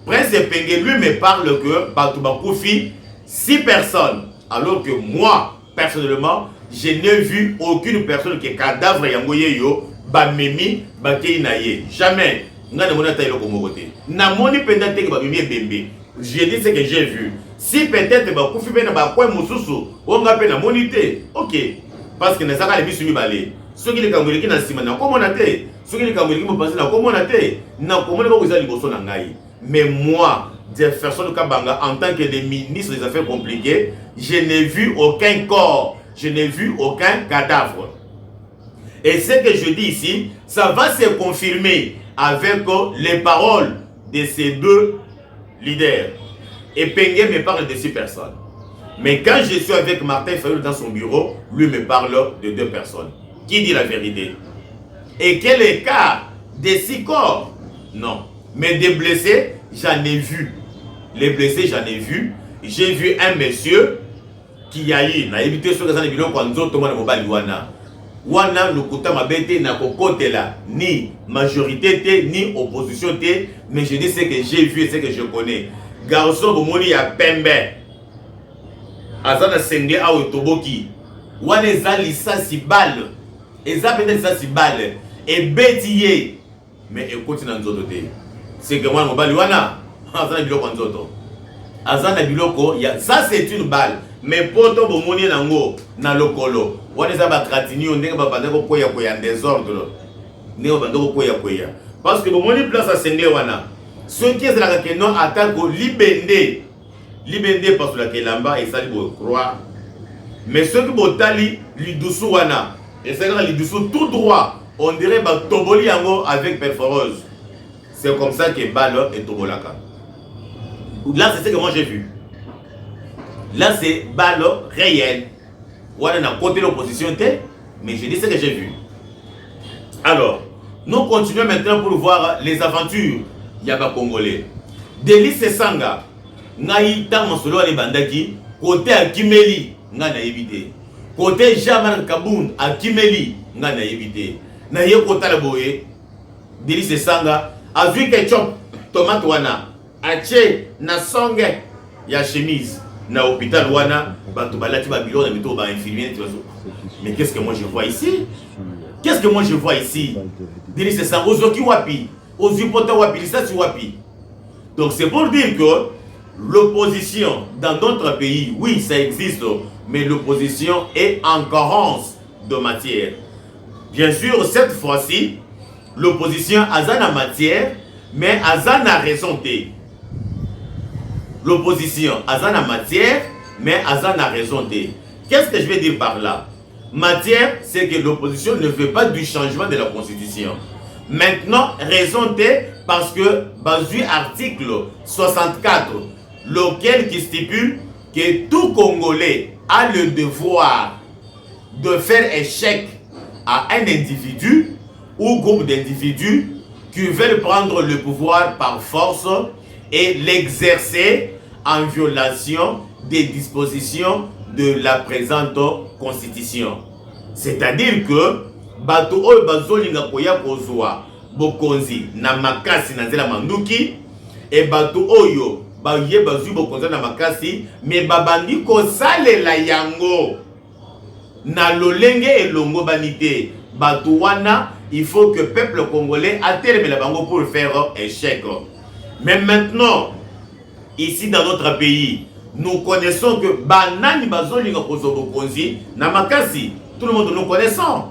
Prince Epenge, lui, me parle que Batouba Koufi, 6 personnes. Alors que moi, personnellement, je n'ai vu aucune personne qui est cadavre yangoye yo, Bamemi, Bakei Naye. Jamais. N'a moni taille le komogote. N'a moni pendant que Bamemi Bembe. J'ai dit ce que j'ai vu. Si peut-être Bakoufi ben ba quoi mususu, on a peine à moniter. Ok. Parce que n'a pas les bisu balé. Ceux qui les Congolais qui n'a sima na comment on a été. Ceux qui les Congolais qui me pensent na comment on a été. Na comment on vous a liboso na ngai. Mais moi, Jefferson Kabanga, en tant que le ministre des Affaires compliquées, je n'ai vu aucun corps, je n'ai vu aucun cadavre. Et ce que je dis ici, ça va se confirmer avec les paroles de ces deux leaders. Et Pengue me parle de 6 personnes. Mais quand je suis avec Martin Fayulu dans son bureau, lui me parle de 2 personnes. Qui dit la vérité? Et quel est le cas des 6 corps? Non. Mais des blessés, j'en ai vu. Les blessés, j'en ai vu. J'ai vu un monsieur qui a eu, n'a évité ce que ça n'a pas quand tout le monde m'a dit wana lokuta mabete na kokote là, ni majorité ni opposition té, mais je dis ce que j'ai vu et ce que je connais. Garçon bomoni ya pembe. Azana senge a otoboki. Wana ezali sa si balle. Eza peut-être ça si balle. Et bétier. Mais écoute dans nzoto té. C'est que moi mobali wana azana biloko nzoto. Azana biloko ya ça c'est une balle. Mais poto bomoni nango na lokolo. Wana za ba kratini ondenge ba banda ko koya koya désordre. Ne ba banda ko koya koya. Parce que bomoni place à senge wana. Ceux qui est là que non attaque libende. Libende parce que la kelamba et ça li croire. Mais ceux qui botali lidusu wana. Et c'est là lidusu tout droit. On dirait ba toboli yango avec perforeuse. C'est comme ça que balle et tobolaka. Là c'est ce que moi j'ai vu. Là c'est balle réelle. Voilà n'a côté l'opposition mais je dis ce que j'ai vu. Alors, nous continuons maintenant pour voir les aventures Yaba Congolais. Delis Sanga, Naï Tamasolo et Bandaki, côté à Kimeli, Nana évité. Côté Jamal Kaboun à Kimeli, Nana évité. Naïe Kota la Boé, Delis Sanga, a vu ketchup, tomate wana, ache, na songe, ya chemise. Na hôpital wana batubalati babilo na mito ba infirmier. Mais qu'est-ce que moi je vois ici? Qu'est-ce que moi je vois ici? Delis c'est ça ozoki wapi, ozipota wapi, ça tu wapi. Donc c'est pour dire que l'opposition dans d'autres pays, oui, ça existe, mais l'opposition est en carence de matière. Bien sûr, cette fois-ci, l'opposition a en matière, mais a en raison. L'opposition a en matière, mais a en raison. Qu'est-ce que je vais dire par là? Matière, c'est que l'opposition ne veut pas du changement de la Constitution. Maintenant, raison parce que, basé article 64, lequel qui stipule que tout Congolais a le devoir de faire échec à un individu ou groupe d'individus qui veulent prendre le pouvoir par force et l'exercer en violation des dispositions de la présente constitution. C'est-à-dire que bato oyo bazolinga koya kozwa bokonzi na makasi na nzela manduki et bato oyo baye bazwi bokonzi na makasi mais babandi kosalela yango na lolenge elongo banité bato wana il faut que le peuple congolais atelemela bango pour faire échec. Mais maintenant, ici dans notre pays, nous connaissons que banani bazolinga kozwa bokonzi na makasi, tout le monde nous connaissons.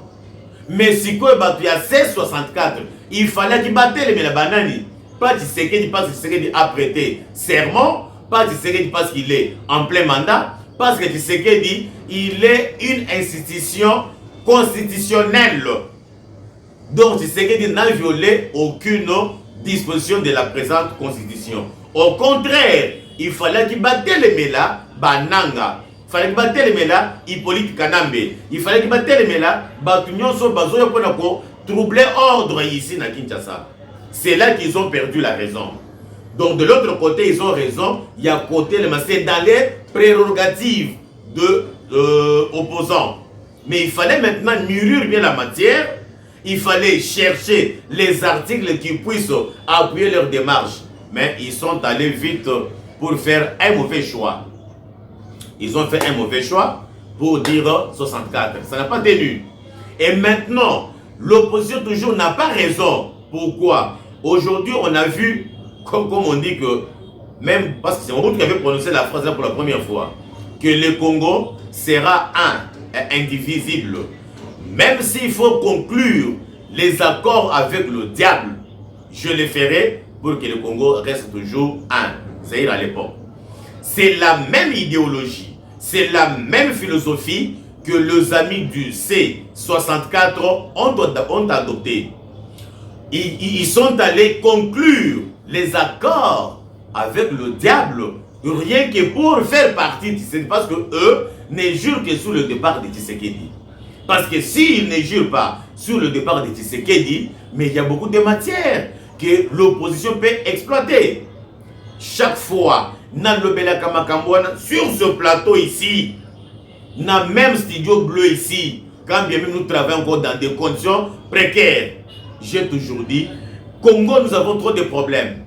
Mais si quoi il y a 1664, il fallait qu'il batte les banani. Pas Tshisekedi parce que Tshisekedi a prêté serment, pas Tshisekedi parce qu'il est en plein mandat, parce que Tshisekedi il est une institution constitutionnelle. Donc Tshisekedi n'a violé aucune disposition de la présente constitution. Au contraire, il fallait qu'il batte les méla bananga. Il fallait qu'il batte les méla Hippolyte Kanambe. Il fallait qu'il batte les méla Batunyon so bazoya pour troubler ordre ici na Kinshasa. C'est là qu'ils ont perdu la raison. Donc de l'autre côté, ils ont raison. Il y a côté le c'est dans les prérogatives de opposants. Mais il fallait maintenant mûrir bien la matière. Il fallait chercher les articles qui puissent appuyer leur démarche. mais ils sont allés vite pour faire un mauvais choix. Ils ont fait un mauvais choix pour dire 64. Ça n'a pas tenu. Et maintenant, l'opposition toujours n'a pas raison. Pourquoi? Aujourd'hui, on a vu, comme on dit que, même parce que c'est Mobutu qui avait prononcé la phrase là pour la première fois, que le Congo sera indivisible. Même s'il faut conclure les accords avec le diable, je le ferai pour que le Congo reste toujours un. C'est-à-dire à l'époque. C'est la même idéologie, c'est la même philosophie que les amis du C64 ont adopté. Ils sont allés conclure les accords avec le diable, rien que pour faire partie de Tshisekedi, parce que eux ne jurent que sur le départ de Tshisekedi. Parce que s'ils ne jurent pas sur le départ de Tshisekedi, mais il y a beaucoup de matières que l'opposition peut exploiter. Chaque fois, sur ce plateau ici, dans le même studio bleu ici, quand bien même nous travaillons encore dans des conditions précaires, j'ai toujours dit, Congo, nous avons trop de problèmes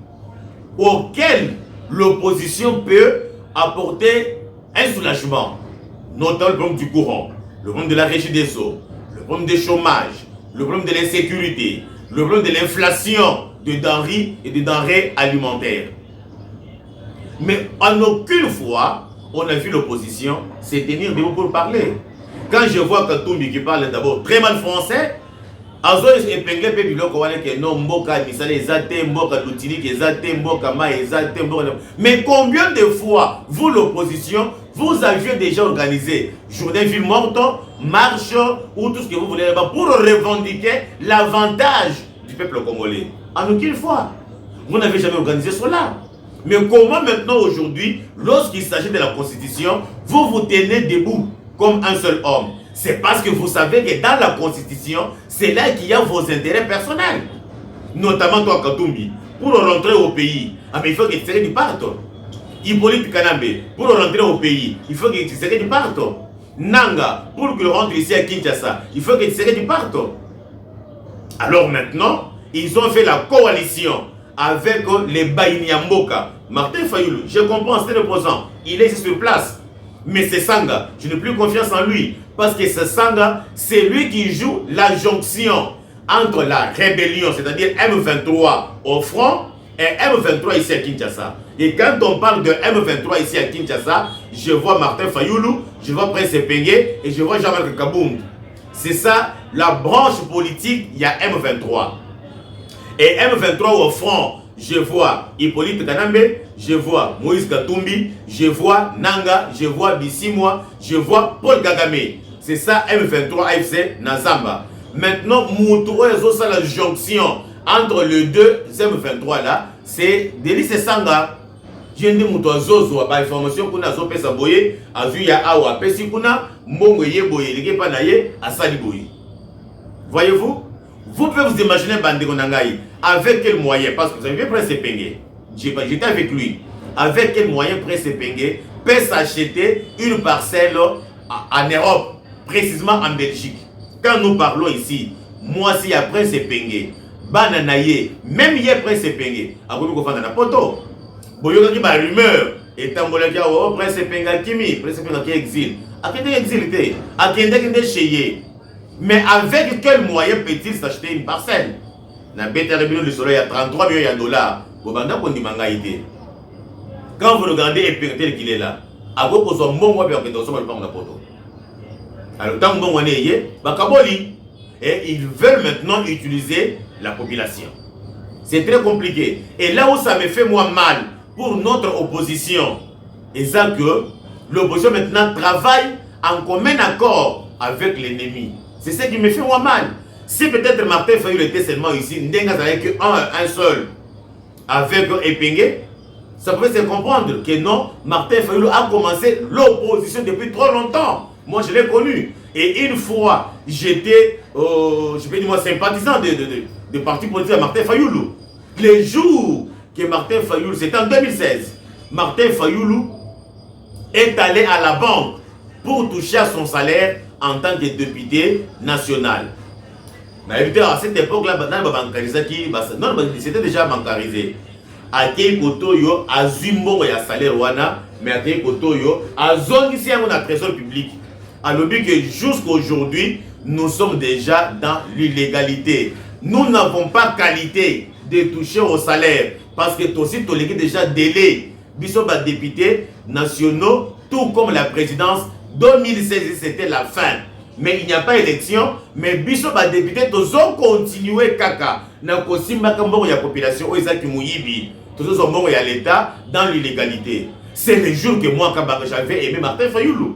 auxquels l'opposition peut apporter un soulagement, notamment le problème du courant, le problème de la régie des eaux, le problème du chômage, le problème de l'insécurité, le problème de l'inflation de denrées et de denrées alimentaires. Mais en aucune fois, on a vu l'opposition se tenir debout pour parler. Quand je vois Katumbi qui parle d'abord très mal français, mais combien de fois, vous l'opposition, vous aviez déjà organisé journée ville morte, marche ou tout ce que vous voulez pour revendiquer l'avantage du peuple congolais? En aucune fois. Vous n'avez jamais organisé cela. Mais comment maintenant aujourd'hui, lorsqu'il s'agit de la Constitution, vous vous tenez debout comme un seul homme? C'est parce que vous savez que dans la Constitution, c'est là qu'il y a vos intérêts personnels. Notamment toi, Katumbi, pour rentrer au pays, mais il faut que Tshisekedi parte. Hippolyte Kanambe, pour rentrer au pays, il faut que Tshisekedi parte. Nanga, pour qu'il rentre ici à Kinshasa, il faut que Tshisekedi parte. Alors maintenant, ils ont fait la coalition avec les Baïniamboka. Martin Fayoulou, je comprends, c'est l'opposant, il est ici sur place. Mais c'est Sanga, je n'ai plus confiance en lui. Parce que ce Sanga, c'est lui qui joue la jonction entre la rébellion, c'est-à-dire M23 au front, et M23 ici à Kinshasa. Et quand on parle de M23 ici à Kinshasa, je vois Martin Fayoulou, je vois Prince Epenge et je vois Jean-Marc Kaboum. C'est ça, la branche politique, il y a M23. Et M23 au front, je vois Hippolyte Kanambe, je vois Moïse Katumbi, je vois Nanga, je vois Bissimwa, je vois Paul Kagame. C'est ça M23 AFC Nazamba. Maintenant, Moutou et la jonction entre les deux M23 là, c'est Délice Sanga. Je dis Moutou Zozo, par information qu'on a zopé sa boye, a vu ya awa pesi kuna, mbongo ye boye, lege panaye, a sali boye. Voyez-vous? Vous pouvez vous imaginer Bandeko Nangaï, avec quel moyen, parce que vous avez Prince Epenge, j'étais avec lui, avec quel moyen Prince Epenge peut s'acheter une parcelle en Europe, précisément en Belgique. Quand nous parlons ici, moi si il y a Prince Epenge, Bananaye, même il y a Prince Epenge, à vous nous faire un poto. Boyoka qui ma rumeur, et Tambola qui a Prince Epenge Kimi, Prince Epenge qui exil, à qui est exilé, à qui est chez. Mais avec quel moyen peut-il s'acheter une parcelle? Dans le Bétérébino du Soleil, il y a 33 millions de dollars. Quand vous regardez Epenge tel qu'il est là, à vous poser un bon mois pour que vous soyez pas en poto. Alors, tant que vous avez et ils veulent maintenant utiliser la population. C'est très compliqué. Et là où ça me fait moi mal pour notre opposition, c'est ça que l'opposition maintenant travaille en commun accord avec l'ennemi. C'est ce qui me fait moi mal. Si peut-être Martin Fayoulou était seulement ici, Ndenga avec un seul, avec Epenge, ça pouvait se comprendre que non, Martin Fayoulou a commencé l'opposition depuis trop longtemps. Moi, je l'ai connu. Et une fois, j'étais, je peux dire moi, sympathisant de parti politique à Martin Fayoulou. Les jours que Martin Fayoulou, c'était en 2016, Martin Fayoulou est allé à la banque pour toucher à son salaire en tant que député national. Mais à cette époque-là, c'était déjà bancarisé. akei kotoyo azumbongo ya salaire wana mais akei kotoyo azongisi yango na trésor public alobi que jusqu'aujourd'hui nous sommes déjà dans l'illégalité. Nous n'avons pas qualité de toucher au salaire parce que aussi toleki déjà délai biso ba députés nationaux tout comme la présidence 2016 c'était la fin. Mais il n'y a pas élection, mais biso ba député tozo continuer kaka na kosimba mbongo ya population o ezaki muyibi tozo mbongo ya l'état dans l'illégalité. C'est le jour que moi Kabanga j'avais aimé Martin Fayulu.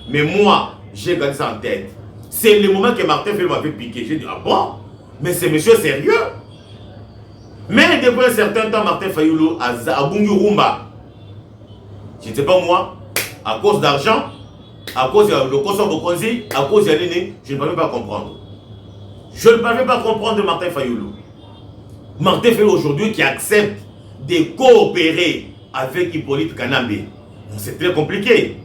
Mais moi j'ai gardé ça en tête. C'est le moment que Martin Fayulu m'avait piqué. J'ai dit ah bon, mais c'est monsieur sérieux. Mais depuis un certain temps Martin Fayulu a bungi rumba. Je ne sais pas moi, à cause d'argent. À cause de le Bokonzi, à cause de l'année, je ne peux même pas comprendre. Je ne peux pas comprendre Martin Fayulu. Martin Fayulu aujourd'hui qui accepte de coopérer avec Hippolyte Kanambe. C'est très compliqué.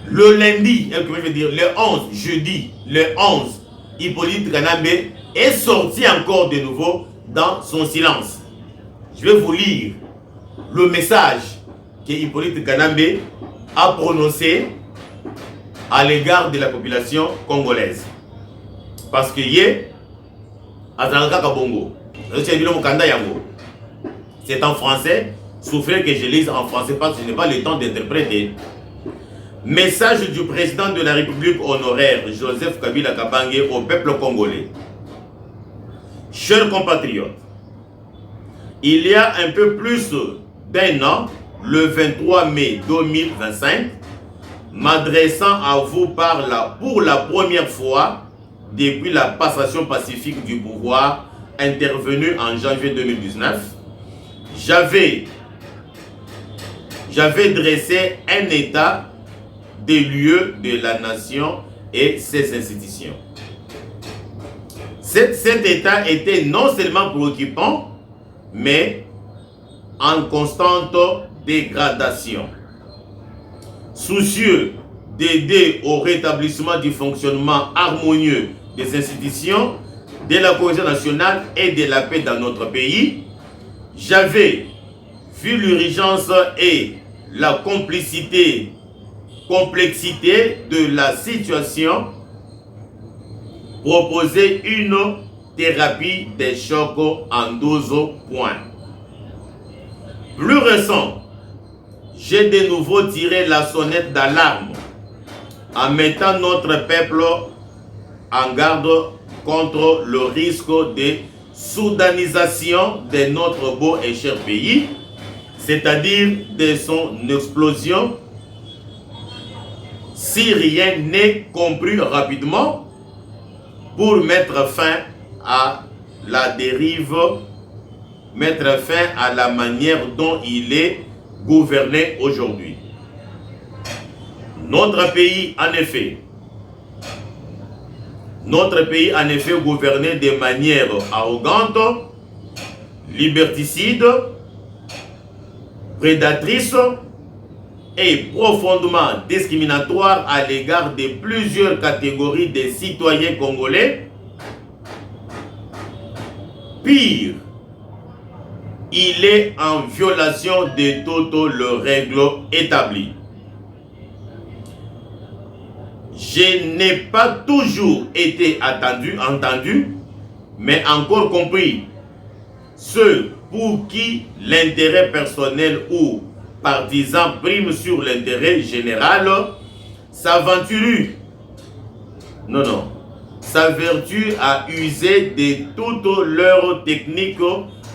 Le lundi, je veux dire, le 11, jeudi, le 11, Hippolyte Kanambe est sorti encore de nouveau dans son silence. Je vais vous lire le message que Hippolyte Kanambe a prononcé à l'égard de la population congolaise. Parce que c'est en français, souffrez que je lise en français parce que je n'ai pas le temps d'interpréter. Message du président de la République honoraire Joseph Kabila Kabange au peuple congolais. Chers compatriotes, il y a un peu plus d'un an, le 23 mai 2025, m'adressant à vous pour la première fois depuis la passation pacifique du pouvoir intervenue en janvier 2019, j'avais dressé un état des lieux de la nation et ses institutions. Cet état était non seulement préoccupant, mais en constante dégradation. Soucieux d'aider au rétablissement du fonctionnement harmonieux des institutions, de la cohésion nationale et de la paix dans notre pays, j'avais vu l'urgence et la complexité de la situation, proposer une thérapie des chocs en 12 points. Plus récent, j'ai de nouveau tiré la sonnette d'alarme en mettant notre peuple en garde contre le risque de soudanisation de notre beau et cher pays, c'est-à-dire de son explosion, si rien n'est compris rapidement pour mettre fin à la dérive, mettre fin à la manière dont il est gouverné aujourd'hui. Notre pays, en effet, gouverné de manière arrogante, liberticide, prédatrice et profondément discriminatoire à l'égard de plusieurs catégories de citoyens congolais. Pire, il est en violation de toutes les règles établies. Je n'ai pas toujours été entendu, mais encore compris. Ceux pour qui l'intérêt personnel ou partisan prime sur l'intérêt général s'avertue à user de toutes leurs techniques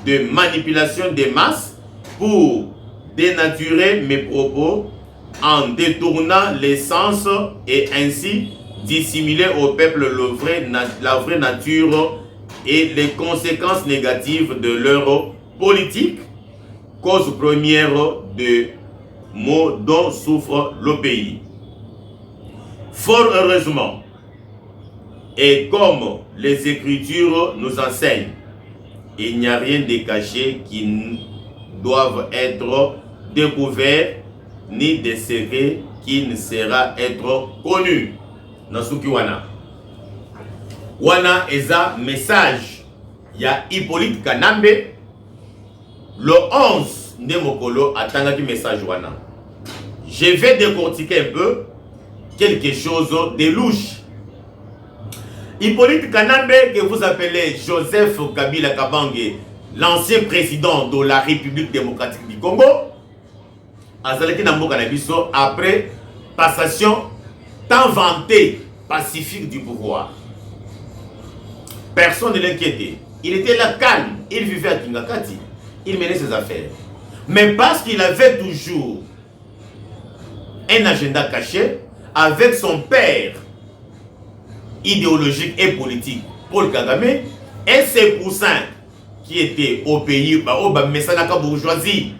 de manipulation des masses pour dénaturer mes propos en détournant l'essence et ainsi dissimuler au peuple la vraie nature et les conséquences négatives de leur politique, cause première de maux dont souffre le pays. Fort heureusement, et comme les Écritures nous enseignent, il n'y a rien de caché qui doive être découvert, ni de secret qui ne sera être connu. Nasuki wana. Wana eza message il y a Hippolyte Kanambe. Le 11 Ndemokolo a tangaki message wana. Je vais décortiquer un peu quelque chose de louche. Hippolyte Kanambe, que vous appelez Joseph Kabila Kabange, l'ancien président de la République démocratique du Congo, après passation tant vantée pacifique du pouvoir. Personne ne l'inquiétait. Il était là calme, il vivait à Kingakati, il menait ses affaires. Mais parce qu'il avait toujours un agenda caché avec son père idéologique et politique, Paul Kagame, et ses poussins qui étaient au pays, Messanaka bourgeoisie,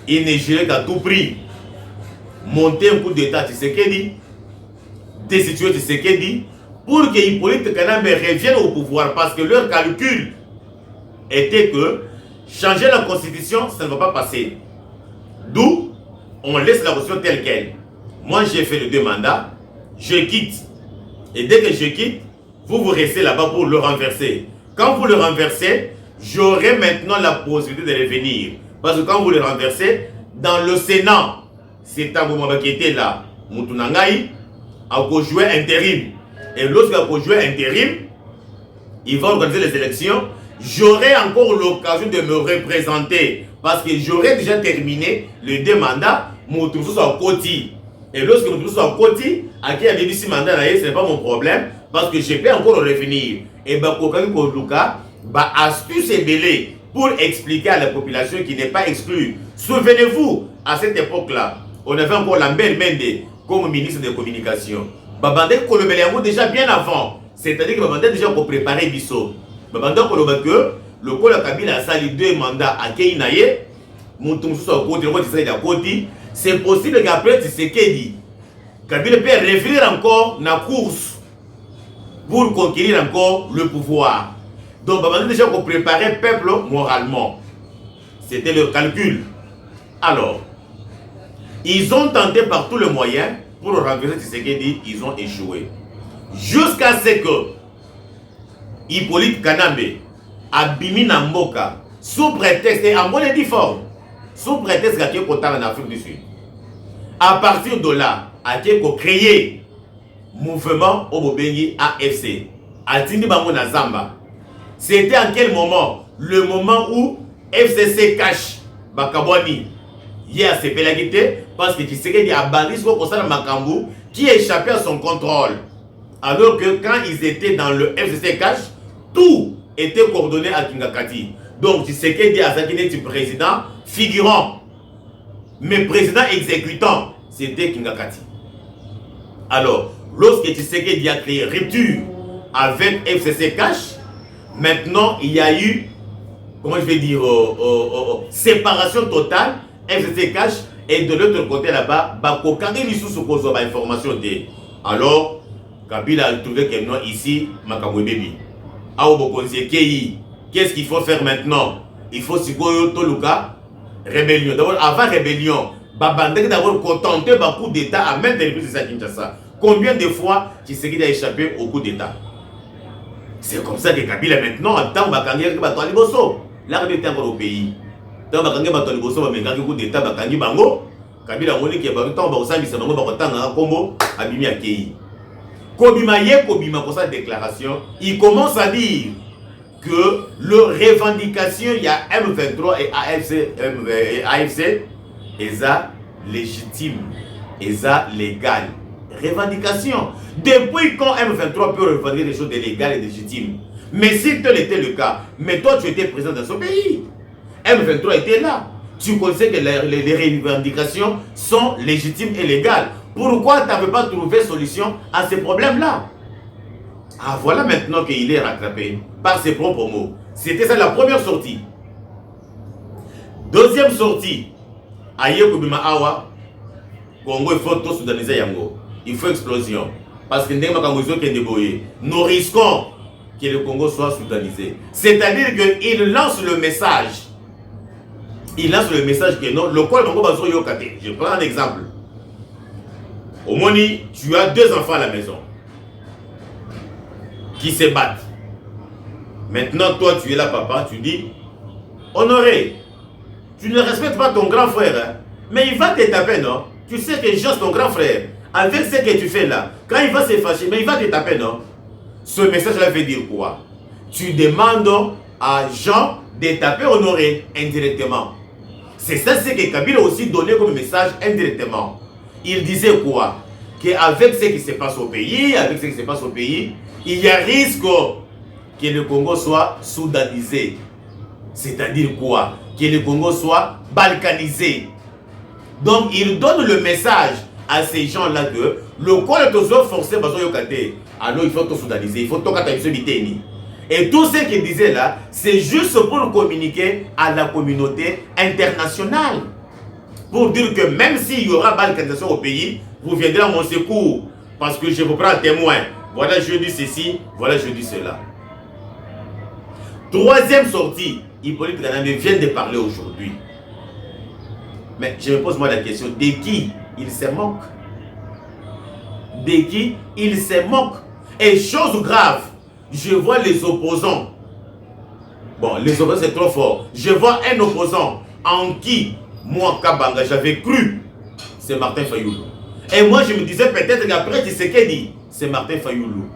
il ne gérait qu'à tout prix. Monter un coup d'état Tshisekedi, destituer Tshisekedi, pour que Hippolyte Kanambe revienne au pouvoir, parce que leur calcul était que changer la constitution, ça ne va pas passer. D'où on laisse la constitution telle qu'elle. Moi, j'ai fait les 2 mandats, je quitte. Et dès que je quitte, vous restez là-bas pour le renverser. Quand vous le renversez, j'aurai maintenant la possibilité de revenir. Parce que quand vous le renversez, dans le Sénat, c'est un moment qui était là, Moutounangaï a joué intérim. Et lorsqu'il a joué intérim, il va organiser les élections. J'aurai encore l'occasion de me représenter parce que j'aurai déjà terminé les 2 mandats. Moutoussou soit Koti. Et lorsque Moutoussou soit Koti, à qui avait dit 6 mandats, ce n'est pas mon problème parce que je peux encore revenir. Et Bakokaki Kodouka, astuce et délai pour expliquer à la population qui n'est pas exclue. Souvenez-vous, à cette époque-là, on avait encore Lambert Mende comme ministre de communication. Babandé Kolobeliango déjà bien avant. C'est-à-dire que Babandé déjà pour préparer Bisso. Babandé Kolobeliango, le Kola Kabila a sali 2 mandats à Keinaye. C'est possible qu'après Tshisekedi, Kabila peut revenir encore dans la course pour conquérir encore le pouvoir. Donc Babandé déjà pour préparer le peuple moralement. C'était leur calcul. Alors, ils ont tenté par tous les moyens pour renverser Tshisekedi, ils ont échoué. Jusqu'à ce que Hippolyte Kanambe a bimi na mboka sous prétexte, et en bonne et forme, sous prétexte qu'il y a en Afrique du Sud. À partir de là, il a créé mouvement Obobengi AFC. Atindi Bango na Zamba. C'était en quel moment? Le moment où FCC cache Bakabwani. Il y a ces pélagités parce que Tshisekedi a banni ce qu'on a Makambu qui échappait à son contrôle. Alors que quand ils étaient dans le FCC cache, tout était coordonné à Kingakati. Donc Tshisekedi a été président figurant, mais président exécutant, c'était Kingakati. Alors, lorsque Tshisekedi a créé rupture avec FCC cache, maintenant il y a eu, comment je vais dire, séparation totale. FCC cache et de l'autre côté là-bas, information. Alors, Kabila a trouvé que non, ici, Makamwe Baby. Qu'est-ce qu'il faut faire maintenant? Il faut Sikoyo Toluka, rébellion. D'abord, avant rébellion, Babandek d'abord contenté un coup d'État à même de Kinshasa. Combien de fois Tshisekedi a échappé au coup d'État? C'est comme ça que Kabila maintenant, en tant que Batoualiboso, là, il était encore au pays. Tant que Batoualiboso va mettre un coup d'État, Bakangi Bango, Kabila Moni qui est dans le temps, Baosami, Bango, Bakotanga, Kombo, Abimi Akei. Kobima Ye, Kobima, pour sa déclaration, il commence à dire que leur revendication, il y a M23 et AFC, et ça légitime, et ça légal. Revendication. Depuis quand M23 peut revendiquer des choses légales et légitimes? Mais si tel était le cas, mais toi tu étais présent dans ce pays. M23 était là. Tu connaissais que les revendications sont légitimes et légales. Pourquoi tu n'avais pas trouvé solution à ces problèmes-là? Ah, voilà maintenant qu'il est rattrapé par ses propres mots. C'était ça la première sortie. Deuxième sortie. Aye Kobima Awa, Congo, il faut tout soudaniser Yango. Il faut explosion. Parce que nous risquons que le Congo soit soudanisé. C'est-à-dire qu'il lance le message. Il lance le message que non, le Congo Bazo Yokate. Je prends un exemple. Au Moni, tu as 2 enfants à la maison qui se battent. Maintenant, toi, tu es là, papa, tu dis, Honoré, tu ne respectes pas ton grand frère, hein, mais il va te taper, non? Tu sais que Jean, ton grand frère, avec ce que tu fais là, quand il va se fâcher, mais il va te taper, non? Ce message-là veut dire quoi? Tu demandes à Jean de taper Honoré indirectement. C'est ça ce que Kabila a aussi donné comme message indirectement. Il disait quoi? Qu'avec ce qui se passe au pays, il y a risque que le Congo soit soudanisé. C'est-à-dire quoi? Que le Congo soit balkanisé. Donc il donne le message à ces gens-là que le corps est toujours forcé, alors il faut tout soudaniser, il faut tout cataloguer. Et tout ce qu'il disait là, c'est juste pour communiquer à la communauté internationale. Pour dire que même s'il y aura balkanisation au pays, vous viendrez à mon secours. Parce que je vous prends témoin. Voilà, je dis ceci, voilà, je dis cela. Troisième sortie, Hippolyte Kanambe vient de parler aujourd'hui. Mais je me pose moi la question, de qui il se moque? De qui il se moque? Et chose grave, je vois les opposants. Bon, les opposants c'est trop fort. Je vois un opposant en qui, moi, Kabanga, j'avais cru, c'est Martin Fayoulou. Et moi, je me disais peut-être qu'après Tshisekedi, c'est Martin Fayoulou.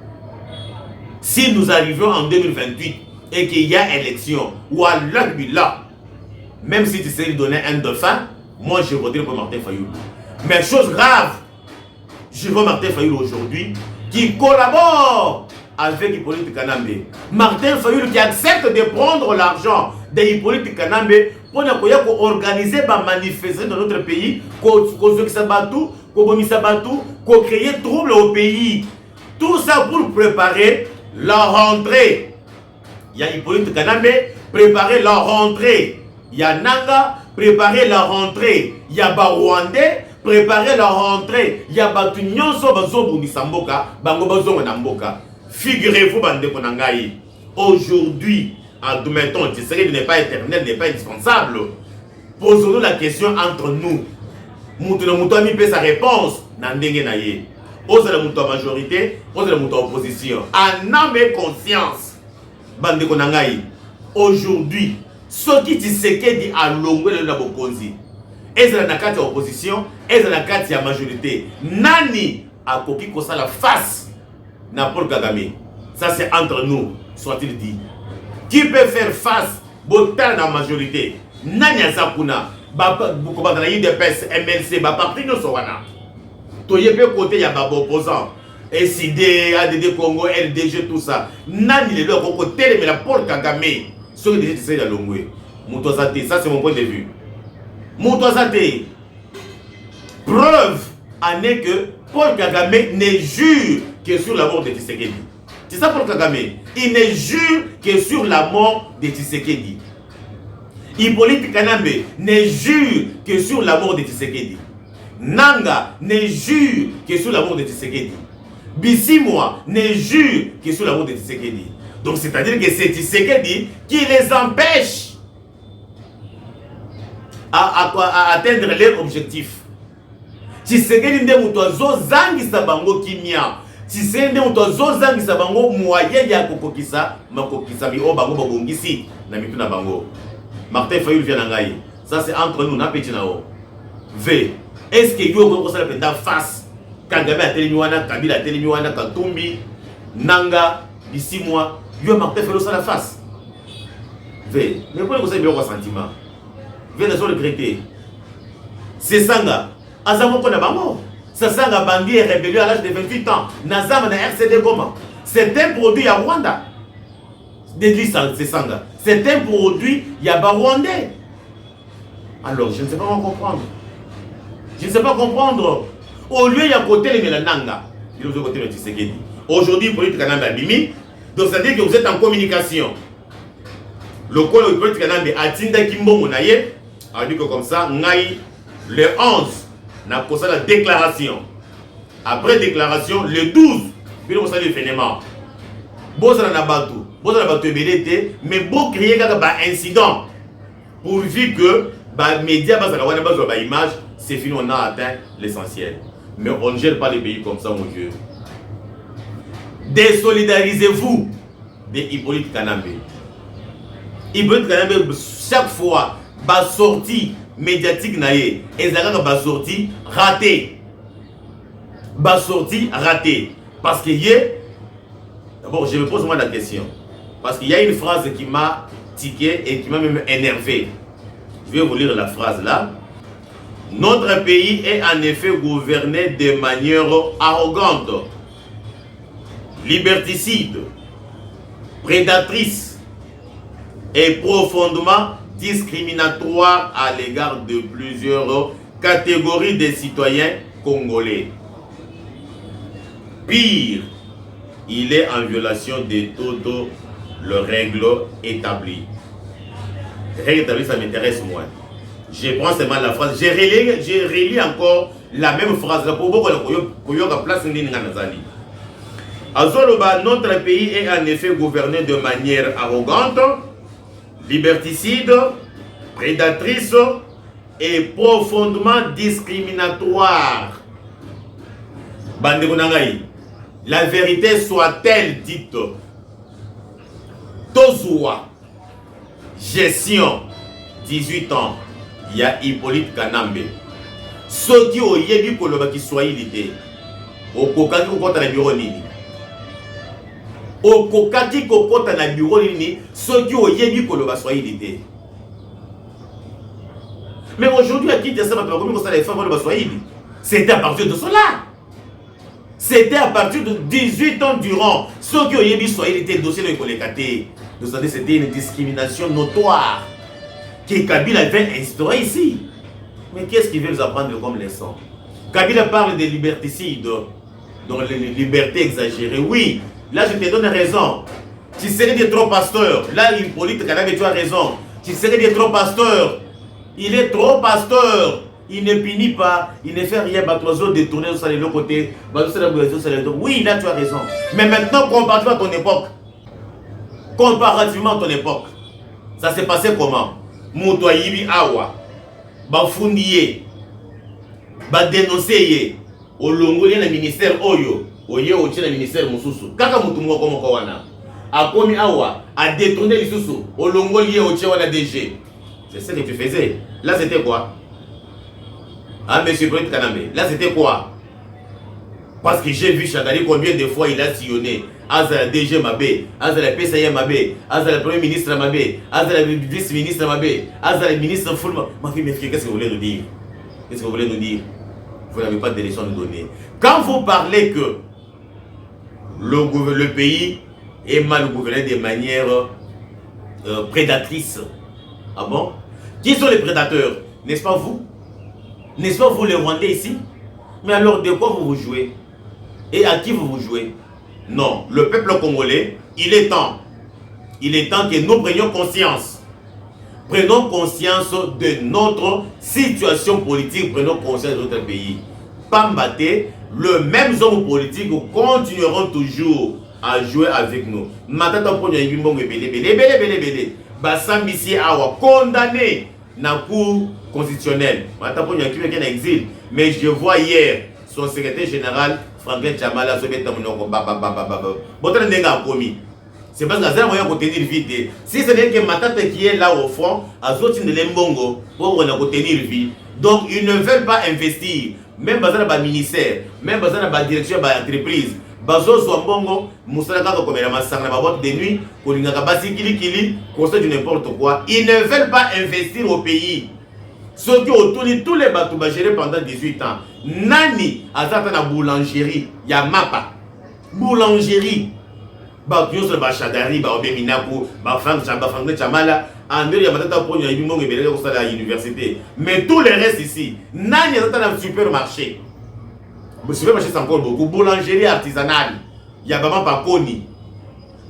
Si nous arrivons en 2028 et qu'il y a élection, ou à là, même si Tshisekedi donnait un dauphin, moi, je voterai pour Martin Fayoulou. Mais chose grave, je vois Martin Fayoulou aujourd'hui qui collabore avec Hippolyte Kanambe. Martin Fayoulou qui accepte de prendre l'argent de Hippolyte Kanambe pour organiser des manifestations dans notre pays, pour créer trouble au pays. Tout ça pour préparer la rentrée. Il y a Hippolyte Kanambe, préparer la rentrée. Il y a Nanga, préparer la rentrée. Il y a Rwandais, préparer la rentrée. Il y a Batu Nyonso Bazobunisa Mboka, Bango Bazongo Namboka. Figurez-vous, Bande Konangaï, aujourd'hui, admettons, Tshisekedi n'est pas éternel, n'est pas indispensable. Posons-nous la question entre nous. Moutouna Moutouami peut sa réponse. Nandenge Naye. Ose la Moutoua majorité, ose la Moutoua opposition. En âme et conscience, Bande Konangaï, aujourd'hui, ce qui Tshisekedi a longué le Nabokonzi, est la nakati à opposition, est la nakati à majorité. Nani a koki kosa la face. Paul Kagame, ça c'est entre nous, soit-il dit. Qui peut faire face à la majorité? Nanya Zakuna, Bukobana IDPS, MLC, Parti no Sowana. Toye peut côté ya babo opposant, SID, ADD Congo, LDG, tout ça. Nani le leur côté, mais la Paul Kagame, ce qui est déjà longué. Moutozate, ça c'est mon point de vue. Moutozate, preuve en est que Paul Kagame ne jure que sur la mort de Tshisekedi. C'est ça Paul Kagame. Il ne jure que sur la mort de Tshisekedi. Hippolyte Kanambe ne jure que sur la mort de Tshisekedi. Nanga ne jure que sur la mort de Tshisekedi. Bissimwa ne jure que sur la mort de Tshisekedi. Donc c'est-à-dire que c'est Tshisekedi qui les empêche à atteindre leur objectif. Tshisekedi nde muto azozangisa bango kimia. Tshisekedi nde muto azozangisa bango moyen ya kokokisa makokisa bi o bango babongisi na mitu na bango. Martin Fayoulou vient ngai. Ça c'est entre nous na petit na o. V. Est-ce que yo ko sala penda face Kagame a telemi wana, Kabila a telemi wana, Katumbi, Nanga, d'ici moi, yo Martin Fayoulou ça la face. V. Mais pourquoi vous avez un sentiment? V ne sont regrettés. C'est Sanga. Azamoko na bango. Sasanga Bandi est rébellion à l'âge de 28 ans. Nazama na RCD Goma. C'est un produit à Rwanda. C'est Sanga. C'est un produit Rwandais. Alors, je ne sais pas comment comprendre. Je ne sais pas comprendre. Au lieu il y a côté les Melananga. Il y a côté le Tshisekedi. Aujourd'hui, pour Kanambe a Bimi. Donc, ça veut dire que vous êtes en communication. Le col de Kanambe a Tinda Kimbo Monaye. A dit que comme ça, le 11. n'a posé la déclaration. Après déclaration, le 12, il y a un événement. Bon, ça n'a pas tout. Bon, ça n'a pas tout, mais bon, créer un incident. Pourvu que les médias, les images, c'est fini, on a atteint l'essentiel. Mais on ne gère pas les pays comme ça, mon Dieu. Désolidarisez-vous de Hippolyte Kanambe. Hippolyte Kanambe, chaque fois, ma sortie médiatique, et ma sortie ratée. Ma sortie ratée. Parce que d'abord, je me pose moi la question. Parce qu'il y a une phrase qui m'a tiqué et qui m'a même énervé. Je vais vous lire la phrase là. Notre pays est en effet gouverné de manière arrogante, liberticide, prédatrice et profondément discriminatoire à l'égard de plusieurs catégories de citoyens congolais. Pire, il est en violation de toutes les règles établies. Les règles établies, ça m'intéresse moins. Je prends seulement la phrase, je relis encore la même phrase là pour beaucoup de place. Notre pays est en effet gouverné de manière arrogante, liberticide, prédatrice et profondément discriminatoire. La vérité soit-elle dite. Tozoua, gestion, 18 ans. Il y a Hippolyte Kanambe. Ceux qui ont yebi koloba qui soit ilité. Au coca qui compte na bureau nini. Au coca qui compte na bureau nini. Ceux qui ont yebi koloba soit ilité. Mais aujourd'hui, à qui ça va comme ça les femmes soit ilité. C'était à partir de cela. C'était à partir de 18 ans durant. Ceux qui ont yebi soit ilité le dossier de Kolekate. Vous savez, c'était une discrimination notoire que Kabila avait instauré ici. Mais qu'est-ce qu'ils veulent apprendre comme leçon? Kabila parle de liberticide, donc les libertés exagérées. Oui, là je te donne raison. Tu serais des trop pasteur. Là, Hippolyte Kanambe, tu as raison. Tu serais des trop pasteur. Il est trop pasteur. Il ne punit pas. Il ne fait rien. Batoiseau détourner sur le côté. Oui, là tu as raison. Mais maintenant, comparativement à ton époque. Comparativement à ton époque. Ça s'est passé comment? Mouto yibi awa ba fundiye ba dénoncer olongoli na ministère oyo oye oche na ministère mususu kaka mutu moko moko wana akomi awa a détourné lisusu olongoli ye oche wana DG. C'est ce que tu faisais. Là c'était quoi? Ah monsieur Hippolyte Kanambe, là c'était quoi? Parce que j'ai vu Chagari combien de fois il a sillonné. Azala DG Mabé, Azala PSA Mabé, Azala Premier ministre Mabé, Azala vice-ministre Mabé, Azala ministre Fulma. Ma fille, qu'est-ce que vous voulez nous dire? Qu'est-ce que vous voulez nous dire? Vous n'avez pas de leçons à nous donner. Quand vous parlez que le pays est mal gouverné de manière prédatrice, ah bon? Qui sont les prédateurs? N'est-ce pas vous? N'est-ce pas vous les Rwandais ici? Mais alors de quoi vous vous jouez? Et à qui vous vous jouez? Non, le peuple congolais, il est temps que nous prenions conscience. Prenons conscience de notre situation politique, prenons conscience de notre pays. Pambate, le même homme politique continueront toujours à jouer avec nous. Matata Pogna Yimbongo belé. Basambisi awa condamné na cour constitutionnelle. Matata Pogna qui est en exil. Mais je vois hier son secrétaire général Franklin Chamala, c'est parce que ça moyen de tenir vie. Si ce n'est que Matata qui est là au fond, à Zotin de Lembongo, pour tenir vie. Donc ils ne veulent pas investir. Même dans le ministère, même dans la direction de l'entreprise. Bazo Zwambongo, Moussalaka comme la massacre, la boîte de nuit, Kolingaka Basi Kili, conseil du n'importe quoi. Ils ne veulent pas investir au pays. Ceux qui ont tourné tous les bateaux gérés pendant 18 ans. Nani azata na boulangerie ya mapa boulangerie ba kioso ba Chagari ba obeminaku ba Frank Chamala andeur ya matata ponyo ya bimongo ebeleka ko sala à l'université. Mais tous les restes ici, nani azata na supermarché. Le supermarché c'est encore beaucoup boulangerie artisanale ya bama pakoni.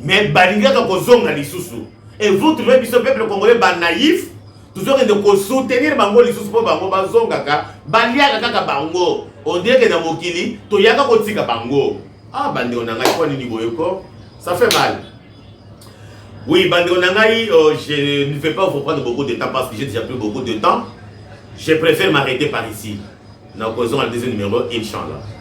Mais balinga ko zonga lisusu. Et vous trouvez biso peuple congolais ba naïf. Toujours de soutenir bango lisusu po bango bazongaka baliaka kaka bango on dirait que na mokili to yaka kotika bango ah bande onanga kwa nini boyeko ça fait mal. Oui bande onanga je ne vais pas vous prendre beaucoup de temps parce que j'ai déjà pris beaucoup de temps. Je préfère m'arrêter par ici. nous causons le deuxième numéro, Inch'Allah.